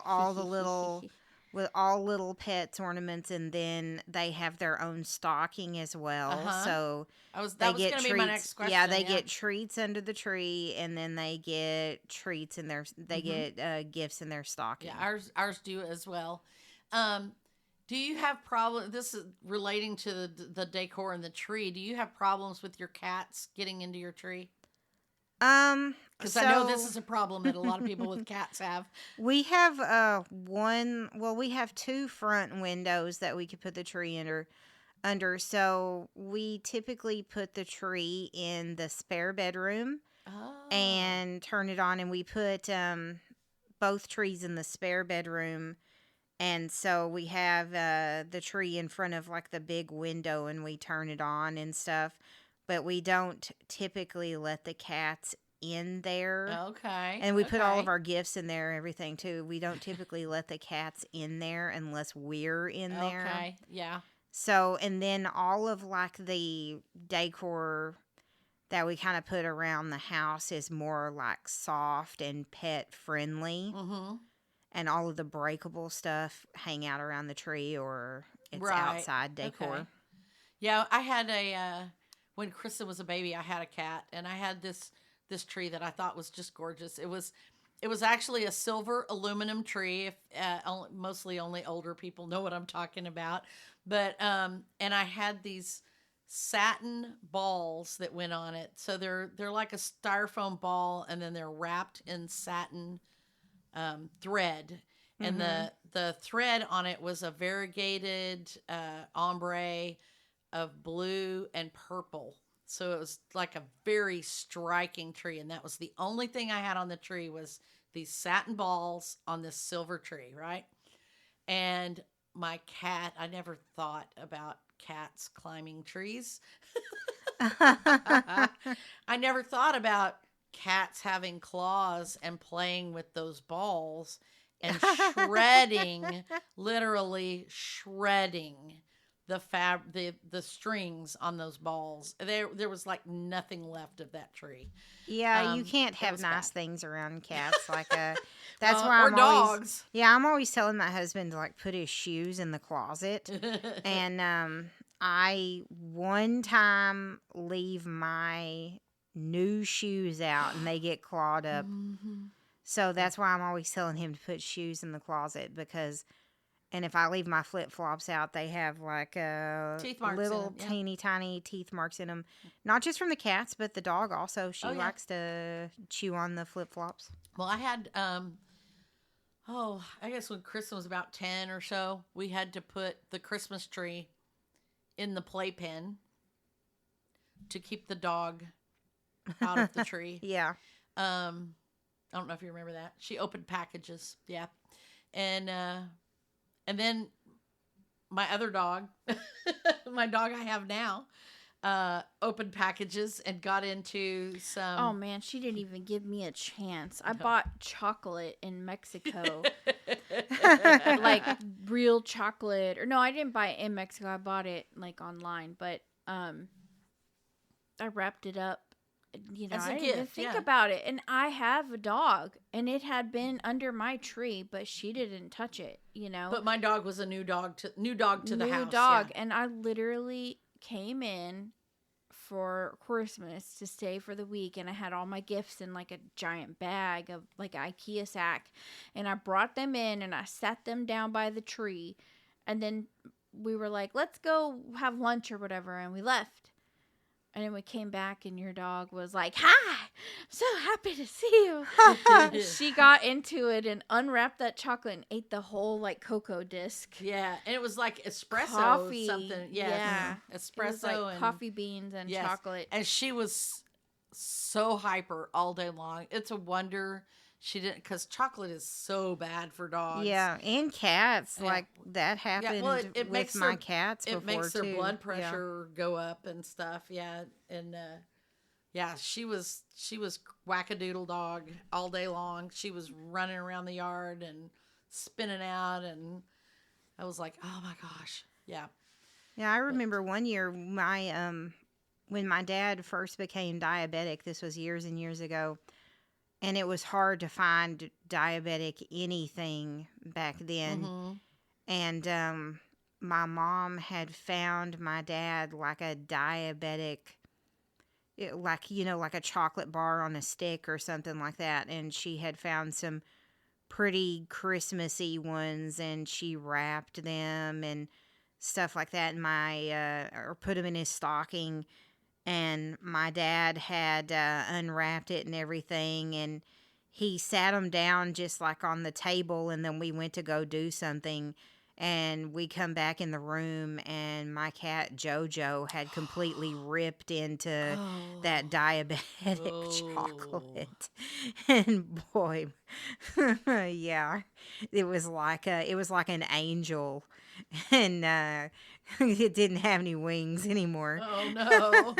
Speaker 3: all the little with all little pets ornaments, and then they have their own stocking as
Speaker 1: Uh
Speaker 3: well.
Speaker 1: huh.
Speaker 3: So
Speaker 1: That
Speaker 3: they
Speaker 1: was
Speaker 3: get
Speaker 1: gonna be my
Speaker 3: treats.
Speaker 1: next
Speaker 3: Yeah,
Speaker 1: question.
Speaker 3: they
Speaker 1: Yeah.
Speaker 3: get treats under the tree, and then they get treats in their they
Speaker 1: Mm-hmm.
Speaker 3: get gifts in their
Speaker 1: Yeah,
Speaker 3: stocking.
Speaker 1: ours do as well. Um, do you have problem? This is relating to the decor and the tree. Do you have problems with your cats getting into your tree? Because I know this
Speaker 3: So
Speaker 1: is a problem that a lot of people with cats have.
Speaker 3: we have we have two front windows that we could put the tree under. So we typically put the tree in the spare bedroom
Speaker 1: Oh,
Speaker 3: and turn it on, and we put both trees in the spare bedroom. And so we have the tree in front of like the big window, and we turn it on and stuff. But we don't typically let the cats in there.
Speaker 1: okay,
Speaker 3: And we put all of
Speaker 1: okay,
Speaker 3: our gifts in there, everything too. We don't typically let the cats in there unless we're in there.
Speaker 1: okay. Yeah.
Speaker 3: So, and then all of like the decor that we kind of put around the house is more like soft and pet friendly.
Speaker 1: Mm-hmm.
Speaker 3: And all of the breakable stuff hang out around the tree, or it's
Speaker 1: Right.
Speaker 3: outside decor.
Speaker 1: Okay. Yeah, I had a when Krista was a baby, I had a cat, and I had this tree that I thought was just gorgeous. It was actually a silver aluminum tree. If mostly only older people know what I'm talking about, but and I had these satin balls that went on it. So they're like a styrofoam ball, and then they're wrapped in satin thread, and
Speaker 3: Mm-hmm.
Speaker 1: the thread on it was a variegated ombre of blue and purple. So it was like a very striking tree, and that was the only thing I had on the tree was these satin balls on this silver tree, right? And my cat, I never thought about cats climbing trees. I never thought about cats having claws and playing with those balls and shredding, literally shredding the strings on those balls. There was like nothing left of that tree.
Speaker 3: Yeah, you can't
Speaker 1: It
Speaker 3: have
Speaker 1: was
Speaker 3: nice
Speaker 1: bad.
Speaker 3: things around cats. Like, that's
Speaker 1: Well,
Speaker 3: why
Speaker 1: or
Speaker 3: I'm always,
Speaker 1: dogs.
Speaker 3: yeah, I'm always telling my husband to like put his shoes in the closet. And I one time leave my new shoes out and they get clawed up.
Speaker 1: Mhm.
Speaker 3: So that's why I'm always telling him to put shoes in the closet because, and if I leave my flip flops out, they have like
Speaker 1: Teeth marks in
Speaker 3: little
Speaker 1: them. Yeah.
Speaker 3: teeny tiny teeth marks in them. Not just from the cats, but the dog also. She
Speaker 1: Oh yeah.
Speaker 3: likes to chew on the flip flops.
Speaker 1: Well, I had I guess when Kristen was about 10 or so, we had to put the Christmas tree in the playpen to keep the dog out of the tree.
Speaker 3: Yeah.
Speaker 1: I don't know if you remember that. She opened packages. Yeah. And then my other dog, my dog I have now, opened packages and got into some.
Speaker 2: Oh man, she didn't even give me a chance. I
Speaker 1: No.
Speaker 2: bought chocolate in Mexico. Like real chocolate. Or no, I didn't buy it in Mexico. I bought it like online, but I wrapped it up. You know,
Speaker 1: As a
Speaker 2: I didn't even
Speaker 1: gift,
Speaker 2: think
Speaker 1: yeah.
Speaker 2: about it. And I have a dog, and it had been under my tree, but she didn't touch it, you know.
Speaker 1: But my dog was a new dog to the
Speaker 2: New
Speaker 1: house.
Speaker 2: dog,
Speaker 1: Yeah.
Speaker 2: and I literally came in for Christmas to stay for the week, and I had all my gifts in like a giant bag of like an IKEA sack, and I brought them in and I sat them down by the tree, and then we were like, let's go have lunch or whatever, and we left. And then we came back, and your dog was like, "Hi, so happy to see you." She got into it and unwrapped that chocolate and ate the whole like cocoa disc.
Speaker 1: Yeah, and it was like espresso
Speaker 2: Coffee,
Speaker 1: something. Yes.
Speaker 2: yeah.
Speaker 1: Espresso
Speaker 2: It was like
Speaker 1: and
Speaker 2: coffee beans and
Speaker 1: yes.
Speaker 2: chocolate.
Speaker 1: And she was so hyper all day long. It's a wonder she didn't, because chocolate is so bad for dogs.
Speaker 3: Yeah, and cats.
Speaker 1: Yeah.
Speaker 3: Like that happened
Speaker 1: well, it
Speaker 3: with
Speaker 1: makes
Speaker 3: my
Speaker 1: their-
Speaker 3: cats before
Speaker 1: It makes their
Speaker 3: too.
Speaker 1: blood
Speaker 3: Yeah.
Speaker 1: pressure go up and stuff. Yeah, and yeah, she was wackadoodle dog all day long. She was running around the yard and spinning out, and I was like, oh my gosh, yeah.
Speaker 3: Yeah, I remember one year my when my dad first became diabetic. This was years and years ago, and it was hard to find diabetic anything back then.
Speaker 1: Mm-hmm.
Speaker 3: And my mom had found my dad like a diabetic, like like a chocolate bar on a stick or something like that, and she had found some pretty Christmassy ones, and she wrapped them and stuff like that. And or put them in his stocking, and my dad had unwrapped it and everything, and he sat them down just like on the table, and then we went to go do something, and we come back in the room, and my cat Jojo had completely ripped into that diabetic chocolate. And boy, yeah, it was like an angel, and it didn't have any wings anymore.
Speaker 1: Oh no.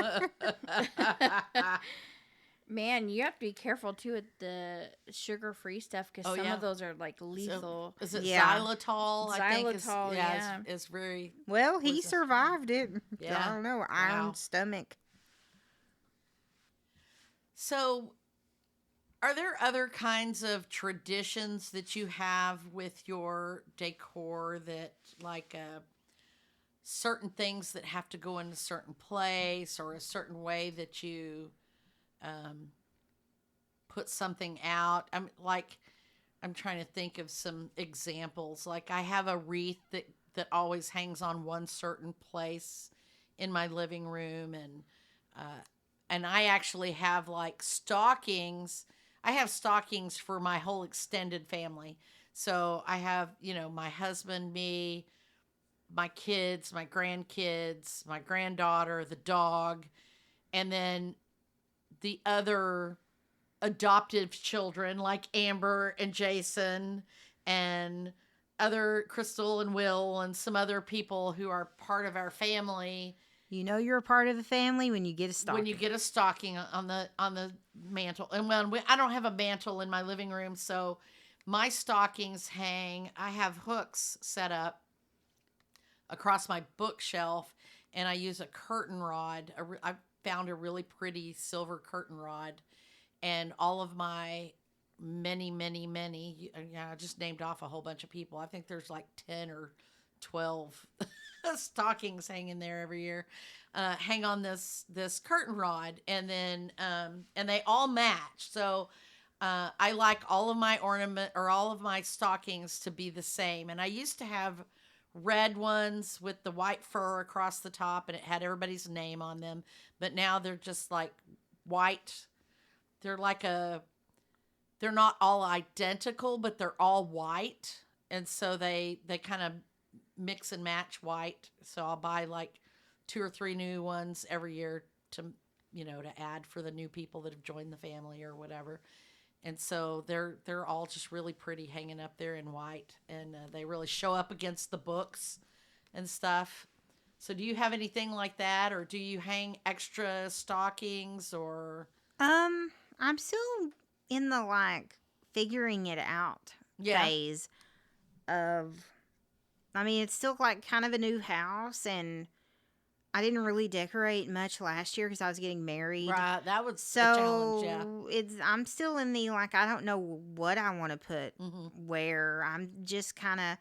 Speaker 2: Man, you have to be careful too with the sugar-free stuff because
Speaker 1: Oh,
Speaker 2: some
Speaker 1: yeah.
Speaker 2: of those are like lethal.
Speaker 1: Is it
Speaker 3: Yeah.
Speaker 1: xylitol? I think
Speaker 2: Xylitol, yeah.
Speaker 1: it's very.
Speaker 3: Well, he
Speaker 1: poisonous.
Speaker 3: survived it.
Speaker 1: Yeah.
Speaker 3: I don't know, iron
Speaker 1: Wow.
Speaker 3: stomach.
Speaker 1: So, are there other kinds of traditions that you have with your decor that, like, certain things that have to go in a certain place or a certain way that you put something out? I'm trying to think of some examples. Like, I have a wreath that always hangs on one certain place in my living room, and I actually have like stockings. I have stockings for my whole extended family. So I have, my husband, me, my kids, my grandkids, my granddaughter, the dog, and then the other adoptive children like Amber and Jason and other Crystal and Will and some other people who are part of our family.
Speaker 3: You know you're a part of the family when you get a
Speaker 1: When
Speaker 3: stocking.
Speaker 1: you get a stocking on the mantle, and I don't have a mantle in my living room, so my stockings hang. I have hooks set up across my bookshelf, and I use a curtain rod. I found a really pretty silver curtain rod, and all of my many, I just named off a whole bunch of people. I think there's like 10 or 12 stockings hanging there every year. Hang on this curtain rod, and then and they all match. So I like all of my ornament or all of my stockings to be the same. And I used to have red ones with the white fur across the top, and it had everybody's name on them. But now they're just like white. They're like they're not all identical, but they're all white. And so they kind of mix and match white. So I'll buy like 2 or 3 new ones every year to, to add for the new people that have joined the family or whatever. And so they're all just really pretty hanging up there in white, and they really show up against the books and stuff. So do you have anything like that, or do you hang extra stockings or?
Speaker 3: I'm still in the like figuring it out
Speaker 1: Yeah.
Speaker 3: phase of. I mean, it's still like kind of a new house, and I didn't really decorate much last year because I was getting married.
Speaker 1: Right, that was a challenge, yeah.
Speaker 3: So I'm still in the like I don't know what I want to put where. I'm just kind of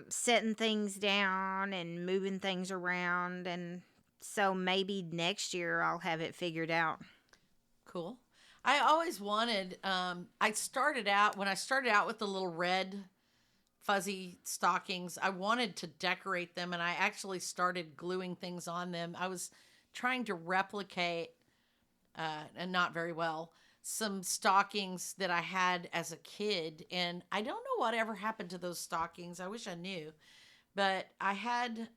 Speaker 3: setting things down and moving things around, and so maybe next year I'll have it figured out.
Speaker 1: Cool. I always wanted. I started out with the little red fuzzy stockings. I wanted to decorate them, and I actually started gluing things on them. I was trying to replicate, and not very well, some stockings that I had as a kid, and I don't know what ever happened to those stockings. I wish I knew, but I had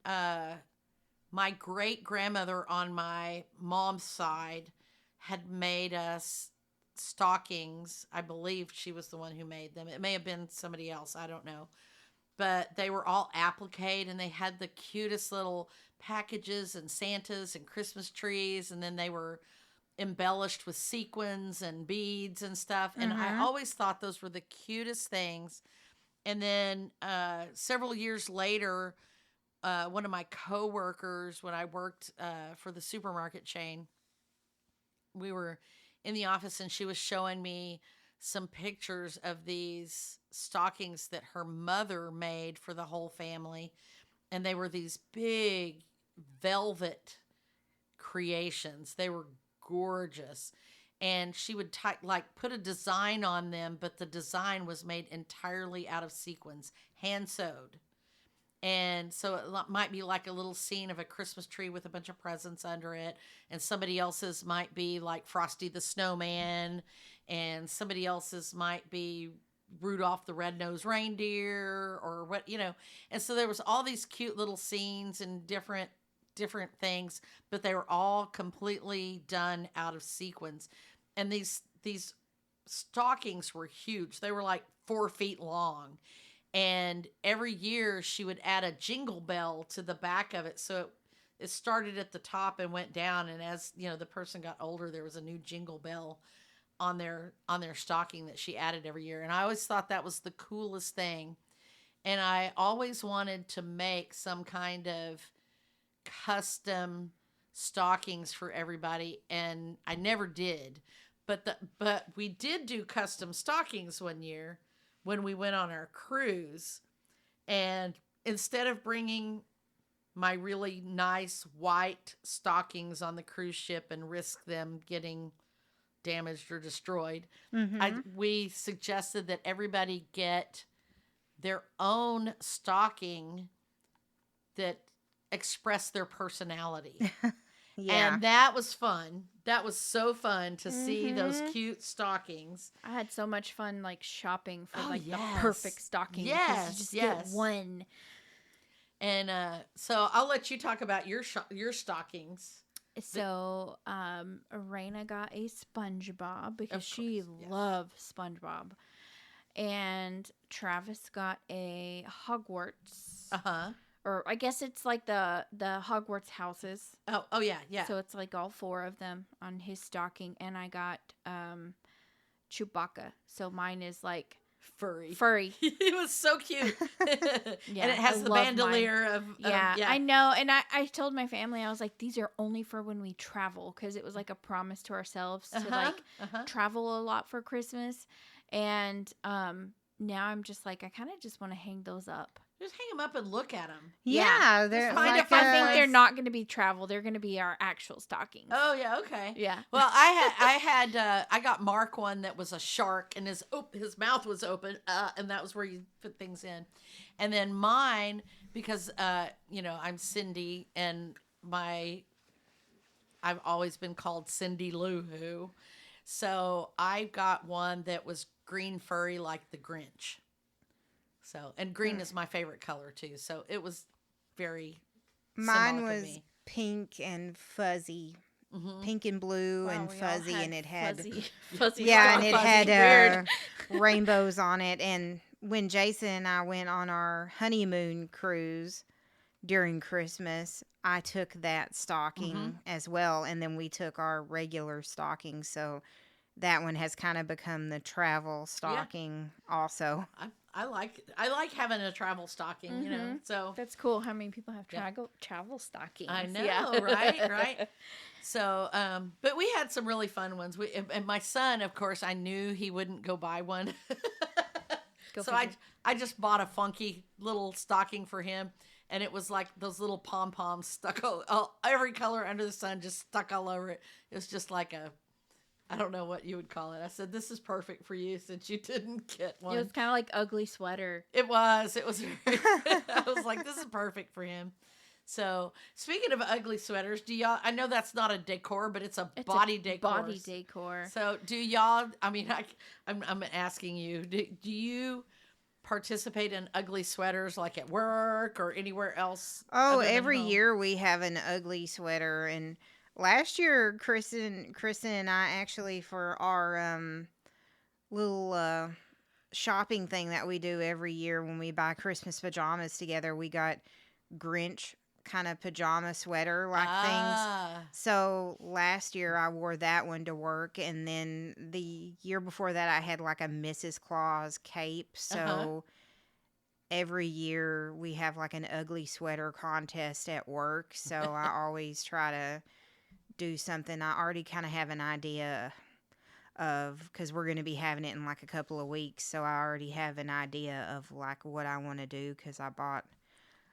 Speaker 1: my great grandmother on my mom's side had made us stockings. I believe she was the one who made them. It may have been somebody else. I don't know. But they were all appliqued, and they had the cutest little packages and Santas and Christmas trees. And then they were embellished with sequins and beads and stuff. And I always thought those were the cutest things. And then several years later, one of my coworkers, when I worked for the supermarket chain, we were in the office, and she was showing me some pictures of these stockings that her mother made for the whole family. And they were these big velvet creations. They were gorgeous. And she would put a design on them, but the design was made entirely out of sequins, hand sewed. And so it might be like a little scene of a Christmas tree with a bunch of presents under it. And somebody else's might be like Frosty the Snowman. And somebody else's might be Rudolph the Red-Nosed Reindeer or what. And so there was all these cute little scenes and different things, but they were all completely done out of sequins. And these stockings were huge. They were like 4 feet long. And every year she would add a jingle bell to the back of it. So it started at the top and went down. And as the person got older, there was a new jingle bell on their stocking that she added every year. And I always thought that was the coolest thing. And I always wanted to make some kind of custom stockings for everybody. And I never did. But we did do custom stockings one year when we went on our cruise, and instead of bringing my really nice white stockings on the cruise ship and risk them getting damaged or destroyed, we suggested that everybody get their own stocking that expressed their personality.
Speaker 3: Yeah.
Speaker 1: And that was fun. That was so fun to see those cute stockings.
Speaker 2: I had so much fun shopping for
Speaker 1: Oh,
Speaker 2: the
Speaker 1: yes.
Speaker 2: perfect stocking.
Speaker 1: Yes,
Speaker 2: You just
Speaker 1: yes.
Speaker 2: get one.
Speaker 1: And so I'll let you talk about your stockings.
Speaker 2: So, Raina got a SpongeBob because she
Speaker 1: yes.
Speaker 2: loves SpongeBob. and Travis got a Hogwarts,
Speaker 1: Uh-huh.
Speaker 2: or I guess it's like the Hogwarts houses.
Speaker 1: Oh yeah, yeah.
Speaker 2: So it's like all 4 of them on his stocking, and I got Chewbacca. So mine is like
Speaker 1: Furry.
Speaker 2: It
Speaker 1: was so cute.
Speaker 2: Yeah,
Speaker 1: and it has
Speaker 2: I
Speaker 1: the
Speaker 2: love
Speaker 1: bandolier of
Speaker 2: yeah,
Speaker 1: yeah.
Speaker 2: I know. And I told my family, I was like, these are only for when we travel, because it was like a promise to ourselves to like travel a lot for Christmas. And now I'm just like, I kind of just want to hang those up.
Speaker 1: Just hang them up and look at them.
Speaker 3: Yeah,
Speaker 2: Just
Speaker 3: they're
Speaker 1: find a
Speaker 3: like
Speaker 1: fun
Speaker 2: I think
Speaker 1: place.
Speaker 2: they're not going to be travel. They're going to be our actual stockings.
Speaker 1: Oh yeah, okay.
Speaker 2: Yeah.
Speaker 1: Well, I got Mark one that was a shark, and his mouth was open, and that was where you put things in. And then mine, because I'm Cindy, and I've always been called Cindy Lou Who, so I got one that was green furry like the Grinch. So, and green is my favorite color too, so it was very.
Speaker 3: Mine
Speaker 1: symbolic of
Speaker 3: was
Speaker 1: me.
Speaker 3: pink and fuzzy,
Speaker 1: Mhm.
Speaker 3: pink and blue
Speaker 2: Wow,
Speaker 3: and
Speaker 2: we all
Speaker 3: fuzzy, and it had
Speaker 2: fuzzy
Speaker 3: yeah, and it
Speaker 1: fuzzy,
Speaker 3: had
Speaker 1: weird.
Speaker 3: rainbows on it. And when Jason and I went on our honeymoon cruise during Christmas, I took that stocking as well, and then we took our regular stocking. So that one has kind of become the travel stocking also.
Speaker 1: I like having a travel stocking, So
Speaker 2: That's cool. How many people have
Speaker 1: Yeah.
Speaker 2: travel stockings?
Speaker 1: I know,
Speaker 2: Yeah.
Speaker 1: right? So, but we had some really fun ones. And my son, of course, I knew he wouldn't go buy one,
Speaker 2: Go
Speaker 1: so
Speaker 2: figure.
Speaker 1: I just bought a funky little stocking for him, and it was like those little pom poms stuck every color under the sun, just stuck all over it. It was just like I don't know what you would call it. I said, "This is perfect for you since you didn't get one."
Speaker 2: It was kind of like ugly sweater.
Speaker 1: It was. I was like, this is perfect for him. So, speaking of ugly sweaters, do y'all? I know that's not a decor, but it's a body decor.
Speaker 2: Body decor.
Speaker 1: So, do y'all? I mean, I'm asking you. Do you participate in ugly sweaters like at work or anywhere else?
Speaker 3: Oh,
Speaker 1: other than
Speaker 3: every
Speaker 1: home?
Speaker 3: year we have an ugly sweater. And last year, Kristen and I actually, for our little shopping thing that we do every year when we buy Christmas pajamas together, we got Grinch kind of pajama sweater like things. So last year I wore that one to work, and then the year before that I had like a Mrs. Claus cape. So every year we have like an ugly sweater contest at work. So I always try to do something. I already kind of have an idea of, because we're going to be having it in like a couple of weeks. So I already have an idea of like what I want to do, because I bought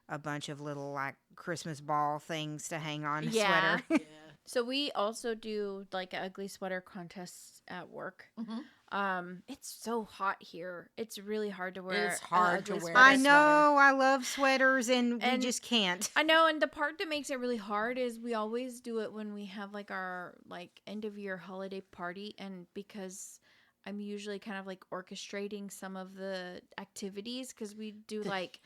Speaker 3: a bunch of little like Christmas ball things to hang on the
Speaker 2: Yeah.
Speaker 3: sweater.
Speaker 2: So we also do like ugly sweater contests at work. It's so hot here. It's really hard to wear.
Speaker 1: It's hard to
Speaker 2: ugly
Speaker 1: wear
Speaker 2: sweater.
Speaker 3: I know, I love sweaters, and we
Speaker 2: And-
Speaker 3: just can't.
Speaker 2: I know, and the part that makes it really hard is we always do it when we have like our like end of year holiday party, and because I'm usually kind of like orchestrating some of the activities, because we do like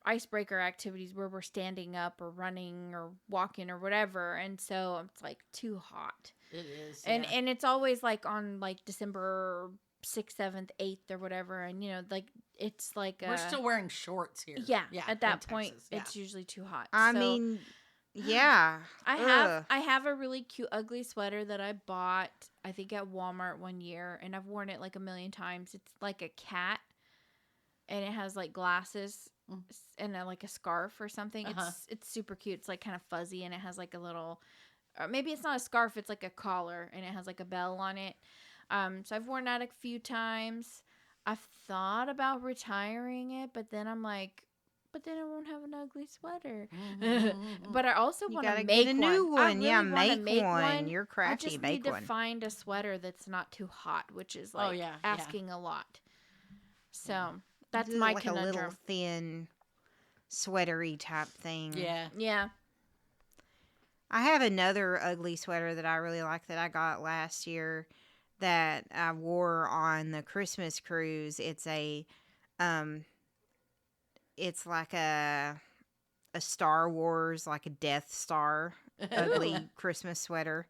Speaker 2: icebreaker activities where we're standing up or running or walking or whatever, and so it's like too hot.
Speaker 1: It is.
Speaker 2: And it's always like on like December 6th, 7th, 8th or whatever, and like it's like
Speaker 1: we're still wearing shorts here.
Speaker 2: yeah, at that
Speaker 1: in
Speaker 2: point
Speaker 1: Texas, yeah.
Speaker 2: it's usually too hot.
Speaker 3: I
Speaker 2: So
Speaker 3: mean, yeah.
Speaker 2: I have a really cute ugly sweater that I bought I think at Walmart one year, and I've worn it like a million times. It's like a cat, and it has like glasses and like a scarf or something. It's super cute. It's like kind of fuzzy, and it has like a little, or maybe it's not a scarf, it's like a collar, and it has like a bell on it. So I've worn that a few times. I've thought about retiring it, but then I'm like, but then I won't have an ugly sweater. But I also
Speaker 3: You
Speaker 2: want
Speaker 3: gotta
Speaker 2: to make
Speaker 3: get a new one.
Speaker 2: I really
Speaker 3: Yeah,
Speaker 2: wanna
Speaker 3: make one. You're
Speaker 2: I
Speaker 3: crafty.
Speaker 2: just
Speaker 3: Make
Speaker 2: need
Speaker 3: one.
Speaker 2: to find a sweater that's not too hot, which is
Speaker 1: Oh,
Speaker 2: like
Speaker 1: yeah.
Speaker 2: asking a lot. So that's
Speaker 3: Do
Speaker 2: my
Speaker 3: like a
Speaker 2: conundrum.
Speaker 3: little thin, sweatery type thing.
Speaker 1: Yeah.
Speaker 2: Yeah.
Speaker 3: I have another ugly sweater that I really like that I got last year that I wore on the Christmas cruise. It's it's like a Star Wars, like a Death Star ugly Christmas sweater.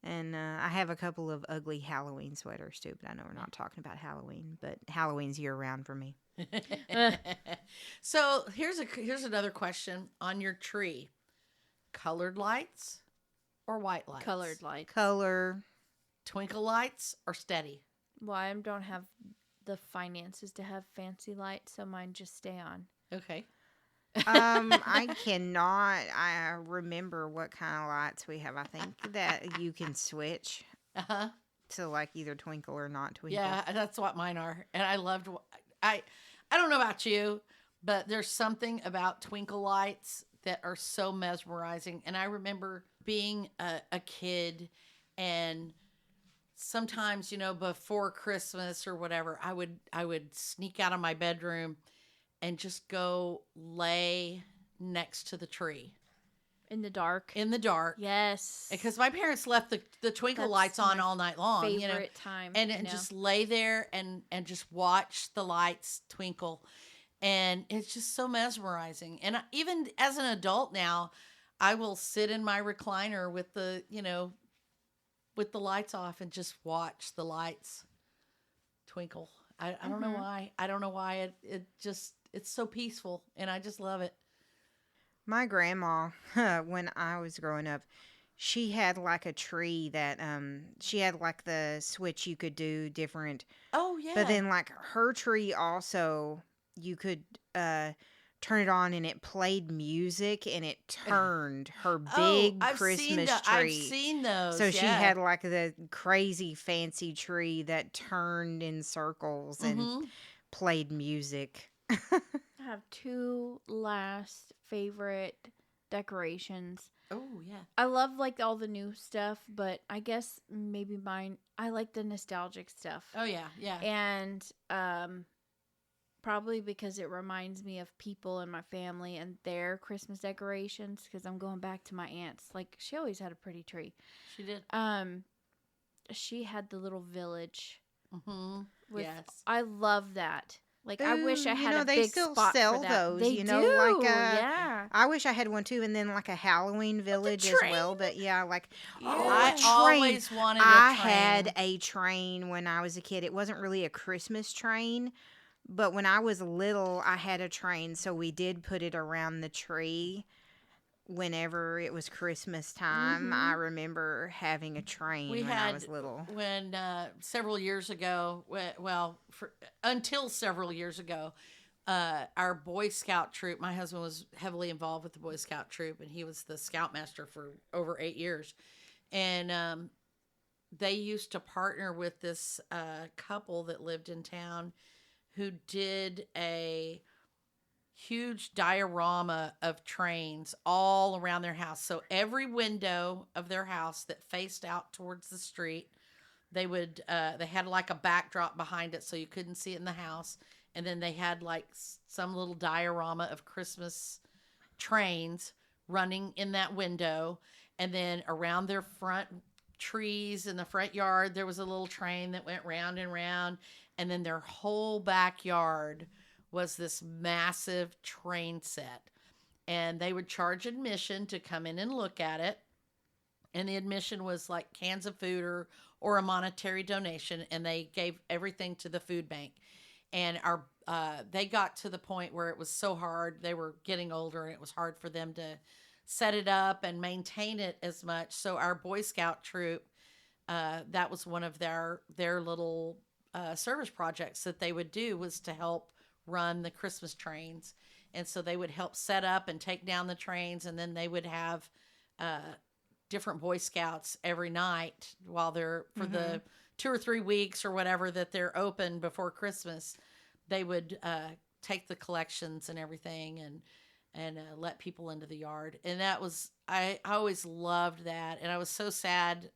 Speaker 3: And I have a couple of ugly Halloween sweaters too, but I know we're not talking about Halloween, but Halloween's year round for me.
Speaker 1: So here's another question on your tree: colored lights or white lights?
Speaker 2: Colored lights.
Speaker 3: Color.
Speaker 1: Twinkle lights or steady?
Speaker 2: Well, I don't have the finances to have fancy lights, so mine just stay on.
Speaker 1: Okay.
Speaker 3: I cannot. I remember what kind of lights we have. I think that you can switch
Speaker 1: Uh-huh.
Speaker 3: to like either twinkle or not twinkle.
Speaker 1: Yeah, that's what mine are. And I loved I I don't know about you, but there's something about twinkle lights that are so mesmerizing. And I remember being a kid, and sometimes, before Christmas or whatever, I would sneak out of my bedroom and just go lay next to the tree
Speaker 2: In the dark.
Speaker 1: in the dark.
Speaker 2: Yes.
Speaker 1: Because my parents left the twinkle
Speaker 2: That's
Speaker 1: lights on
Speaker 2: my
Speaker 1: all night long,
Speaker 2: favorite time.
Speaker 1: and just lay there and just watch the lights twinkle. And it's just so mesmerizing. And even as an adult now, I will sit in my recliner with with the lights off and just watch the lights twinkle. I don't know why. I don't know why it's so peaceful, and I just love it.
Speaker 3: My grandma, when I was growing up, she had like a tree that she had like the switch you could do different.
Speaker 1: Oh yeah.
Speaker 3: But then like her tree also you could turn it on and it played music and it turned her big Christmas tree.
Speaker 1: I've seen those.
Speaker 3: So she
Speaker 1: yeah.
Speaker 3: had like the crazy fancy tree that turned in circles and
Speaker 1: Mhm.
Speaker 3: played music.
Speaker 2: I have two last favorite decorations.
Speaker 1: Oh yeah.
Speaker 2: I love like all the new stuff, but I guess maybe I like the nostalgic stuff.
Speaker 1: Oh yeah. Yeah.
Speaker 2: And probably because it reminds me of people in my family and their Christmas decorations, because I'm going back to my aunt's. Like, she always had a pretty tree.
Speaker 1: She did.
Speaker 2: She had the little village.
Speaker 1: Mhm.
Speaker 2: With,
Speaker 1: Yes.
Speaker 2: I love that. Like, I wish I had a
Speaker 3: they
Speaker 2: big
Speaker 3: still
Speaker 2: spot
Speaker 3: sell
Speaker 2: for that.
Speaker 3: those,
Speaker 2: They do,
Speaker 3: like
Speaker 2: yeah.
Speaker 3: I wish I had one too, and then like a Halloween village as well. But yeah, like
Speaker 1: I
Speaker 3: train.
Speaker 1: always wanted a
Speaker 3: I
Speaker 1: train.
Speaker 3: had a train when I was a kid. It wasn't really a Christmas train, but when I was little, I had a train, so we did put it around the tree. Whenever it was Christmas time, I remember having a train
Speaker 1: We
Speaker 3: when
Speaker 1: had
Speaker 3: I was little.
Speaker 1: when several years ago. Until several years ago, our Boy Scout troop. My husband was heavily involved with the Boy Scout troop, and he was the scoutmaster for over 8 years. And they used to partner with this couple that lived in town, who did a huge diorama of trains all around their house. So every window of their house that faced out towards the street, they had like a backdrop behind it so you couldn't see it in the house. And then they had like some little diorama of Christmas trains running in that window. And then around their front trees in the front yard, there was a little train that went round and round. And then their whole backyard was this massive train set. And they would charge admission to come in and look at it. And the admission was like cans of food or a monetary donation. And they gave everything to the food bank. And they got to the point where it was so hard. They were getting older, and it was hard for them to set it up and maintain it as much. So our Boy Scout troop, that was one of their little service projects that they would do, was to help run the Christmas trains. And so they would help set up and take down the trains, and then they would have different Boy Scouts every night while they're for the 2 or 3 weeks or whatever that they're open before Christmas. They would take the collections and everything and let people into the yard. And that was I always loved that. And I was so sad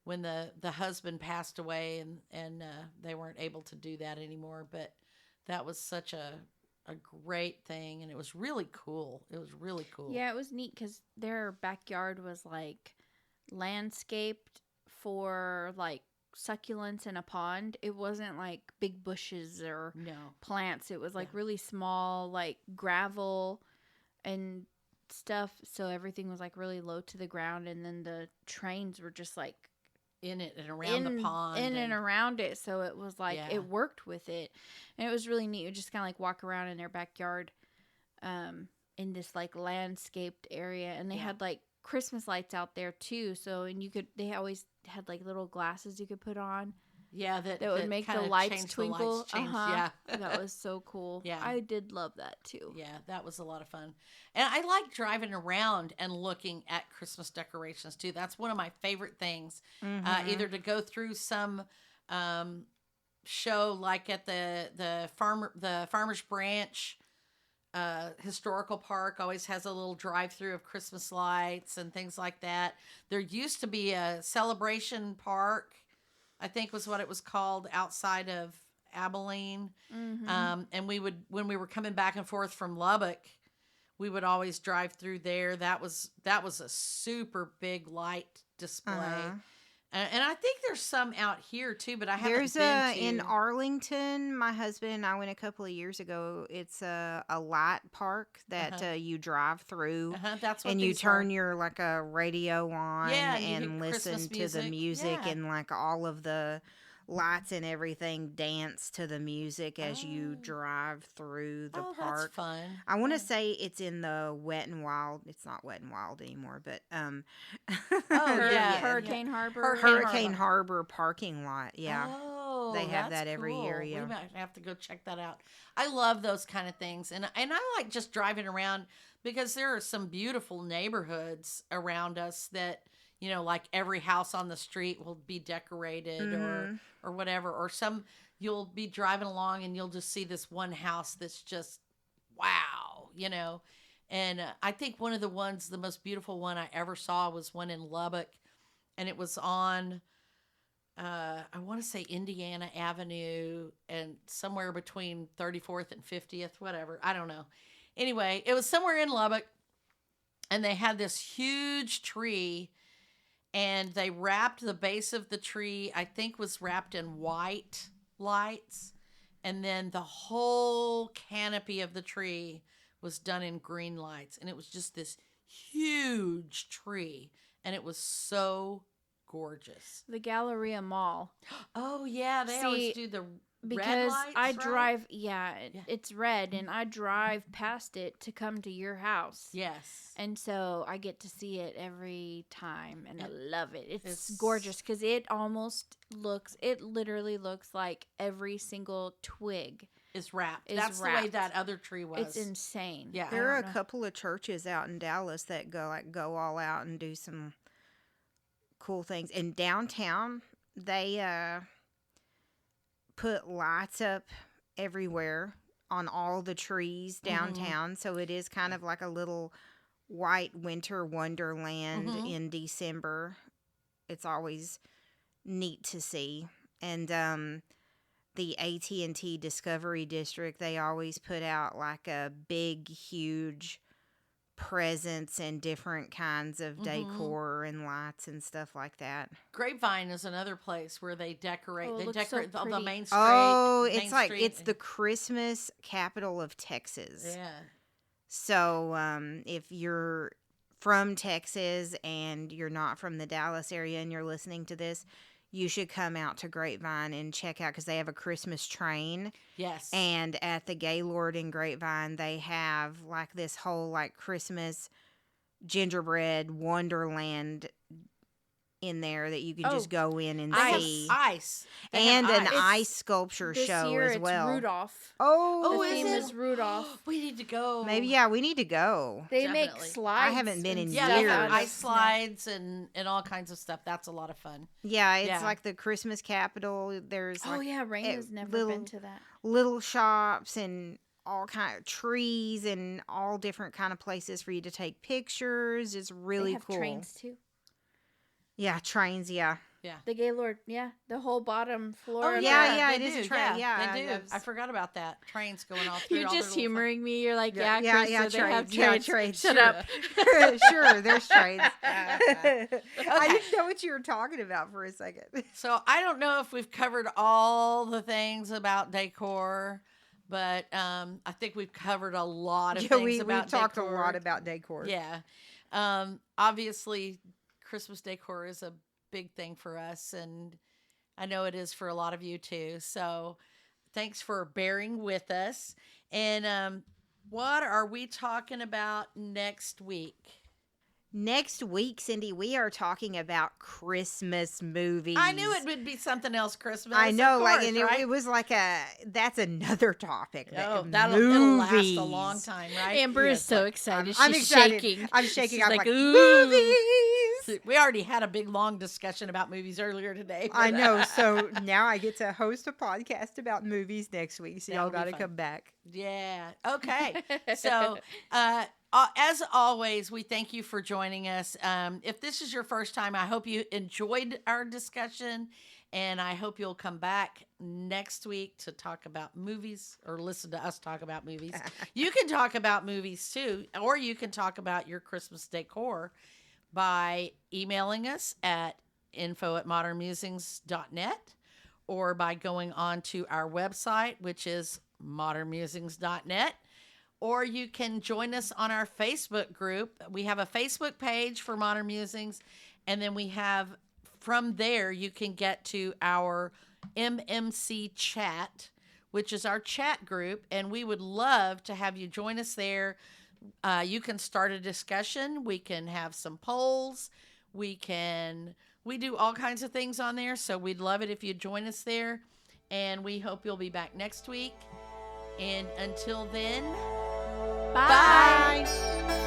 Speaker 1: when the husband passed away and they weren't able to do that anymore. But that was such a great thing, and it was really cool. It was really cool.
Speaker 2: Yeah, it was neat because their backyard was like landscaped for like succulents in a pond. It wasn't like big bushes or
Speaker 1: No.
Speaker 2: plants. It was like really small, like gravel, and stuff, so everything was like really low to the ground, and then the trains were just like
Speaker 1: in it and around the pond.
Speaker 2: in and around it, so it was like
Speaker 1: Yeah.
Speaker 2: it worked with it, and it was really neat. You just kind of like walk around in their backyard, in this like landscaped area, and they
Speaker 1: Yeah.
Speaker 2: had like Christmas lights out there too. So and they always had like little glasses you could put on
Speaker 1: Yeah, that
Speaker 2: would make the
Speaker 1: kinda
Speaker 2: lights
Speaker 1: changed the
Speaker 2: twinkle.
Speaker 1: lights, changed-
Speaker 2: Uh-huh.
Speaker 1: Yeah.
Speaker 2: That was so cool.
Speaker 1: Yeah.
Speaker 2: I did love that too.
Speaker 1: Yeah, that was a lot of fun. And I like driving around and looking at Christmas decorations too. That's one of my favorite things.
Speaker 3: Mhm.
Speaker 1: Either to go through some show like at the Farmers Branch historical park always has a little drive-through of Christmas lights and things like that. There used to be a celebration park, I think was what it was called, outside of Abilene.
Speaker 2: Mm-hmm.
Speaker 1: And when we were coming back and forth from Lubbock, we would always drive through there. That was a super big light display.
Speaker 3: Uh-huh.
Speaker 1: And I think there's some out here too, but I haven't
Speaker 3: There's
Speaker 1: been to.
Speaker 3: in Arlington. My husband and I went a couple of years ago. It's a light park that you drive through,
Speaker 1: That's what
Speaker 3: and you
Speaker 1: these
Speaker 3: turn
Speaker 1: are.
Speaker 3: your like a radio on
Speaker 1: Yeah, and you
Speaker 3: and
Speaker 1: get
Speaker 3: listen
Speaker 1: Christmas
Speaker 3: to the music,
Speaker 1: Yeah.
Speaker 3: and like all of the lights and everything dance to the music as you
Speaker 1: Oh.
Speaker 3: drive through the
Speaker 1: Oh, that's
Speaker 3: park.
Speaker 1: fun.
Speaker 3: I want to
Speaker 1: Yeah.
Speaker 3: say it's in the Wet and Wild. It's not Wet and Wild anymore, but
Speaker 1: Oh, yeah.
Speaker 2: Hurricane Harbor.
Speaker 3: Hurricane Harbor parking lot. Yeah.
Speaker 1: Oh,
Speaker 3: They have
Speaker 1: that's
Speaker 3: that every
Speaker 1: cool.
Speaker 3: year,
Speaker 1: We
Speaker 3: yeah.
Speaker 1: might have to go check that out. I love those kind of things, and I like just driving around because there are some beautiful neighborhoods around us that like every house on the street will be decorated
Speaker 3: Mhm.
Speaker 1: or whatever, or you'll be driving along and you'll just see this one house that's just wow, And I think one of the most beautiful one I ever saw was one in Lubbock, and it was on. I want to say Indiana Avenue and somewhere between 34th and 50th, whatever. I don't know. Anyway, it was somewhere in Lubbock, and they had this huge tree, and they wrapped the base of the tree, I think was wrapped in white lights, and then the whole canopy of the tree was done in green lights, and it was just this huge tree, and it was so gorgeous.
Speaker 2: The Galleria Mall.
Speaker 1: Oh yeah, they always do the red
Speaker 2: Because
Speaker 1: lights,
Speaker 2: I
Speaker 1: right?
Speaker 2: drive,
Speaker 1: Yeah.
Speaker 2: it's red, and I drive past it to come to your house.
Speaker 1: Yes.
Speaker 2: And so I get to see it every time, and I love it. It's
Speaker 1: it's-
Speaker 2: gorgeous because it literally looks like every single twig.
Speaker 1: It's wrapped.
Speaker 2: Is
Speaker 1: That's the way
Speaker 2: wrapped.
Speaker 1: that other tree was.
Speaker 2: It's insane.
Speaker 1: Yeah.
Speaker 3: There are
Speaker 2: I
Speaker 3: a
Speaker 2: don't know.
Speaker 3: couple of churches out in Dallas that go all out and do some cool things. In downtown, they put lights up everywhere on all the trees downtown, so it is kind of like a little white winter wonderland
Speaker 1: Mhm.
Speaker 3: in December. It's always neat to see. And the AT&T Discovery District, they always put out like a big, huge presents and different kinds of decor and lights and stuff like that.
Speaker 1: Grapevine is another place where they decorate.
Speaker 2: Oh, it
Speaker 1: They
Speaker 2: looks so
Speaker 1: decorate the
Speaker 2: pretty.
Speaker 1: main street.
Speaker 3: Oh,
Speaker 1: Main
Speaker 3: it's like
Speaker 1: Street.
Speaker 3: it's the Christmas capital of Texas.
Speaker 1: Yeah.
Speaker 3: So if you're from Texas and you're not from the Dallas area and you're listening to this, you should come out to Grapevine and check out because they have a Christmas train.
Speaker 1: Yes.
Speaker 3: And at the Gaylord in Grapevine, they have like this whole like Christmas gingerbread wonderland in there that you can just go in and
Speaker 1: They have
Speaker 3: see.
Speaker 1: ice. They have
Speaker 3: And an
Speaker 1: ice.
Speaker 3: ice sculpture
Speaker 2: This
Speaker 3: show
Speaker 2: year
Speaker 3: as well.
Speaker 2: it's Rudolph.
Speaker 3: Oh,
Speaker 2: The
Speaker 1: is
Speaker 2: theme
Speaker 1: it?
Speaker 2: is Rudolph.
Speaker 1: We need to go.
Speaker 3: maybe we need to go.
Speaker 2: They make
Speaker 1: Definitely.
Speaker 2: slides.
Speaker 3: I haven't been
Speaker 2: and
Speaker 3: in
Speaker 1: Yeah,
Speaker 2: stuff
Speaker 1: they
Speaker 3: years.
Speaker 1: have
Speaker 2: out of
Speaker 1: ice
Speaker 2: snow.
Speaker 1: slides and all kinds of stuff. That's a lot of fun.
Speaker 3: Yeah, it's
Speaker 1: Yeah.
Speaker 3: like the Christmas capital. There's
Speaker 2: Oh
Speaker 3: like
Speaker 2: yeah, Raina's never
Speaker 3: little-
Speaker 2: been to that.
Speaker 3: little shops and all kind of trees and all different kind of places for you to take pictures. It's really
Speaker 2: They have
Speaker 3: cool.
Speaker 2: trains too.
Speaker 3: Yeah, trains. Yeah.
Speaker 2: The Gaylord, the whole bottom floor.
Speaker 1: Oh
Speaker 2: of
Speaker 3: yeah,
Speaker 2: that.
Speaker 3: yeah,
Speaker 1: they
Speaker 3: it is a
Speaker 1: do.
Speaker 3: train. Yeah,
Speaker 1: they do.
Speaker 3: that's-
Speaker 1: I forgot about that. Trains going all through.
Speaker 2: You're
Speaker 1: all their
Speaker 2: just
Speaker 1: little
Speaker 2: humoring me. You're like,
Speaker 3: Yeah,
Speaker 2: yeah,
Speaker 3: yeah,
Speaker 2: Chris, so they have
Speaker 3: trains. Yeah,
Speaker 2: trains.
Speaker 3: trains,
Speaker 2: Shut
Speaker 3: sure.
Speaker 2: up.
Speaker 3: Sure, there's trains. I
Speaker 1: Okay.
Speaker 3: didn't know what you were talking about for a second.
Speaker 1: So I don't know if we've covered all the things about decor, But I think we've covered a lot of
Speaker 3: Yeah,
Speaker 1: things
Speaker 3: we
Speaker 1: about
Speaker 3: talked
Speaker 1: decor.
Speaker 3: a lot about decor.
Speaker 1: Yeah. Obviously, Christmas decor is a big thing for us, and I know it is for a lot of you too. So thanks for bearing with us. And what are we talking about next week?
Speaker 3: Next week, Cindy, we are talking about Christmas movies.
Speaker 1: I knew it would be something else Christmas.
Speaker 3: I know,
Speaker 1: of
Speaker 3: like,
Speaker 1: course,
Speaker 3: and
Speaker 1: right?
Speaker 3: it was like that's another topic.
Speaker 1: Oh,
Speaker 3: movies.
Speaker 1: it'll last a long time, right?
Speaker 2: Amber is
Speaker 1: Yes,
Speaker 2: so
Speaker 1: like,
Speaker 2: excited.
Speaker 3: I'm
Speaker 2: She's
Speaker 3: excited.
Speaker 2: shaking.
Speaker 3: I'm shaking.
Speaker 2: She's
Speaker 3: I'm
Speaker 2: like,
Speaker 3: like,
Speaker 2: ooh.
Speaker 3: movies.
Speaker 1: we already had a big long discussion about movies earlier today.
Speaker 3: I
Speaker 1: but-
Speaker 3: know. So now I get to host a podcast about movies next week. So y'all
Speaker 1: That'll be
Speaker 3: got to
Speaker 1: fun.
Speaker 3: come back.
Speaker 1: Yeah. Okay. So, as always, we thank you for joining us. If this is your first time, I hope you enjoyed our discussion, and I hope you'll come back next week to talk about movies or listen to us talk about movies. You can talk about movies too, or you can talk about your Christmas decor by emailing us at info@modernmusings.net or by going on to our website, which is modernmusings.net. Or you can join us on our Facebook group. We have a Facebook page for Modern Musings, and then we have, from there, you can get to our MMC chat, which is our chat group, and we would love to have you join us there. You can start a discussion. We can have some polls. We do all kinds of things on there, so we'd love it if you join us there, and we hope you'll be back next week. And until then,
Speaker 2: Bye.
Speaker 3: Bye.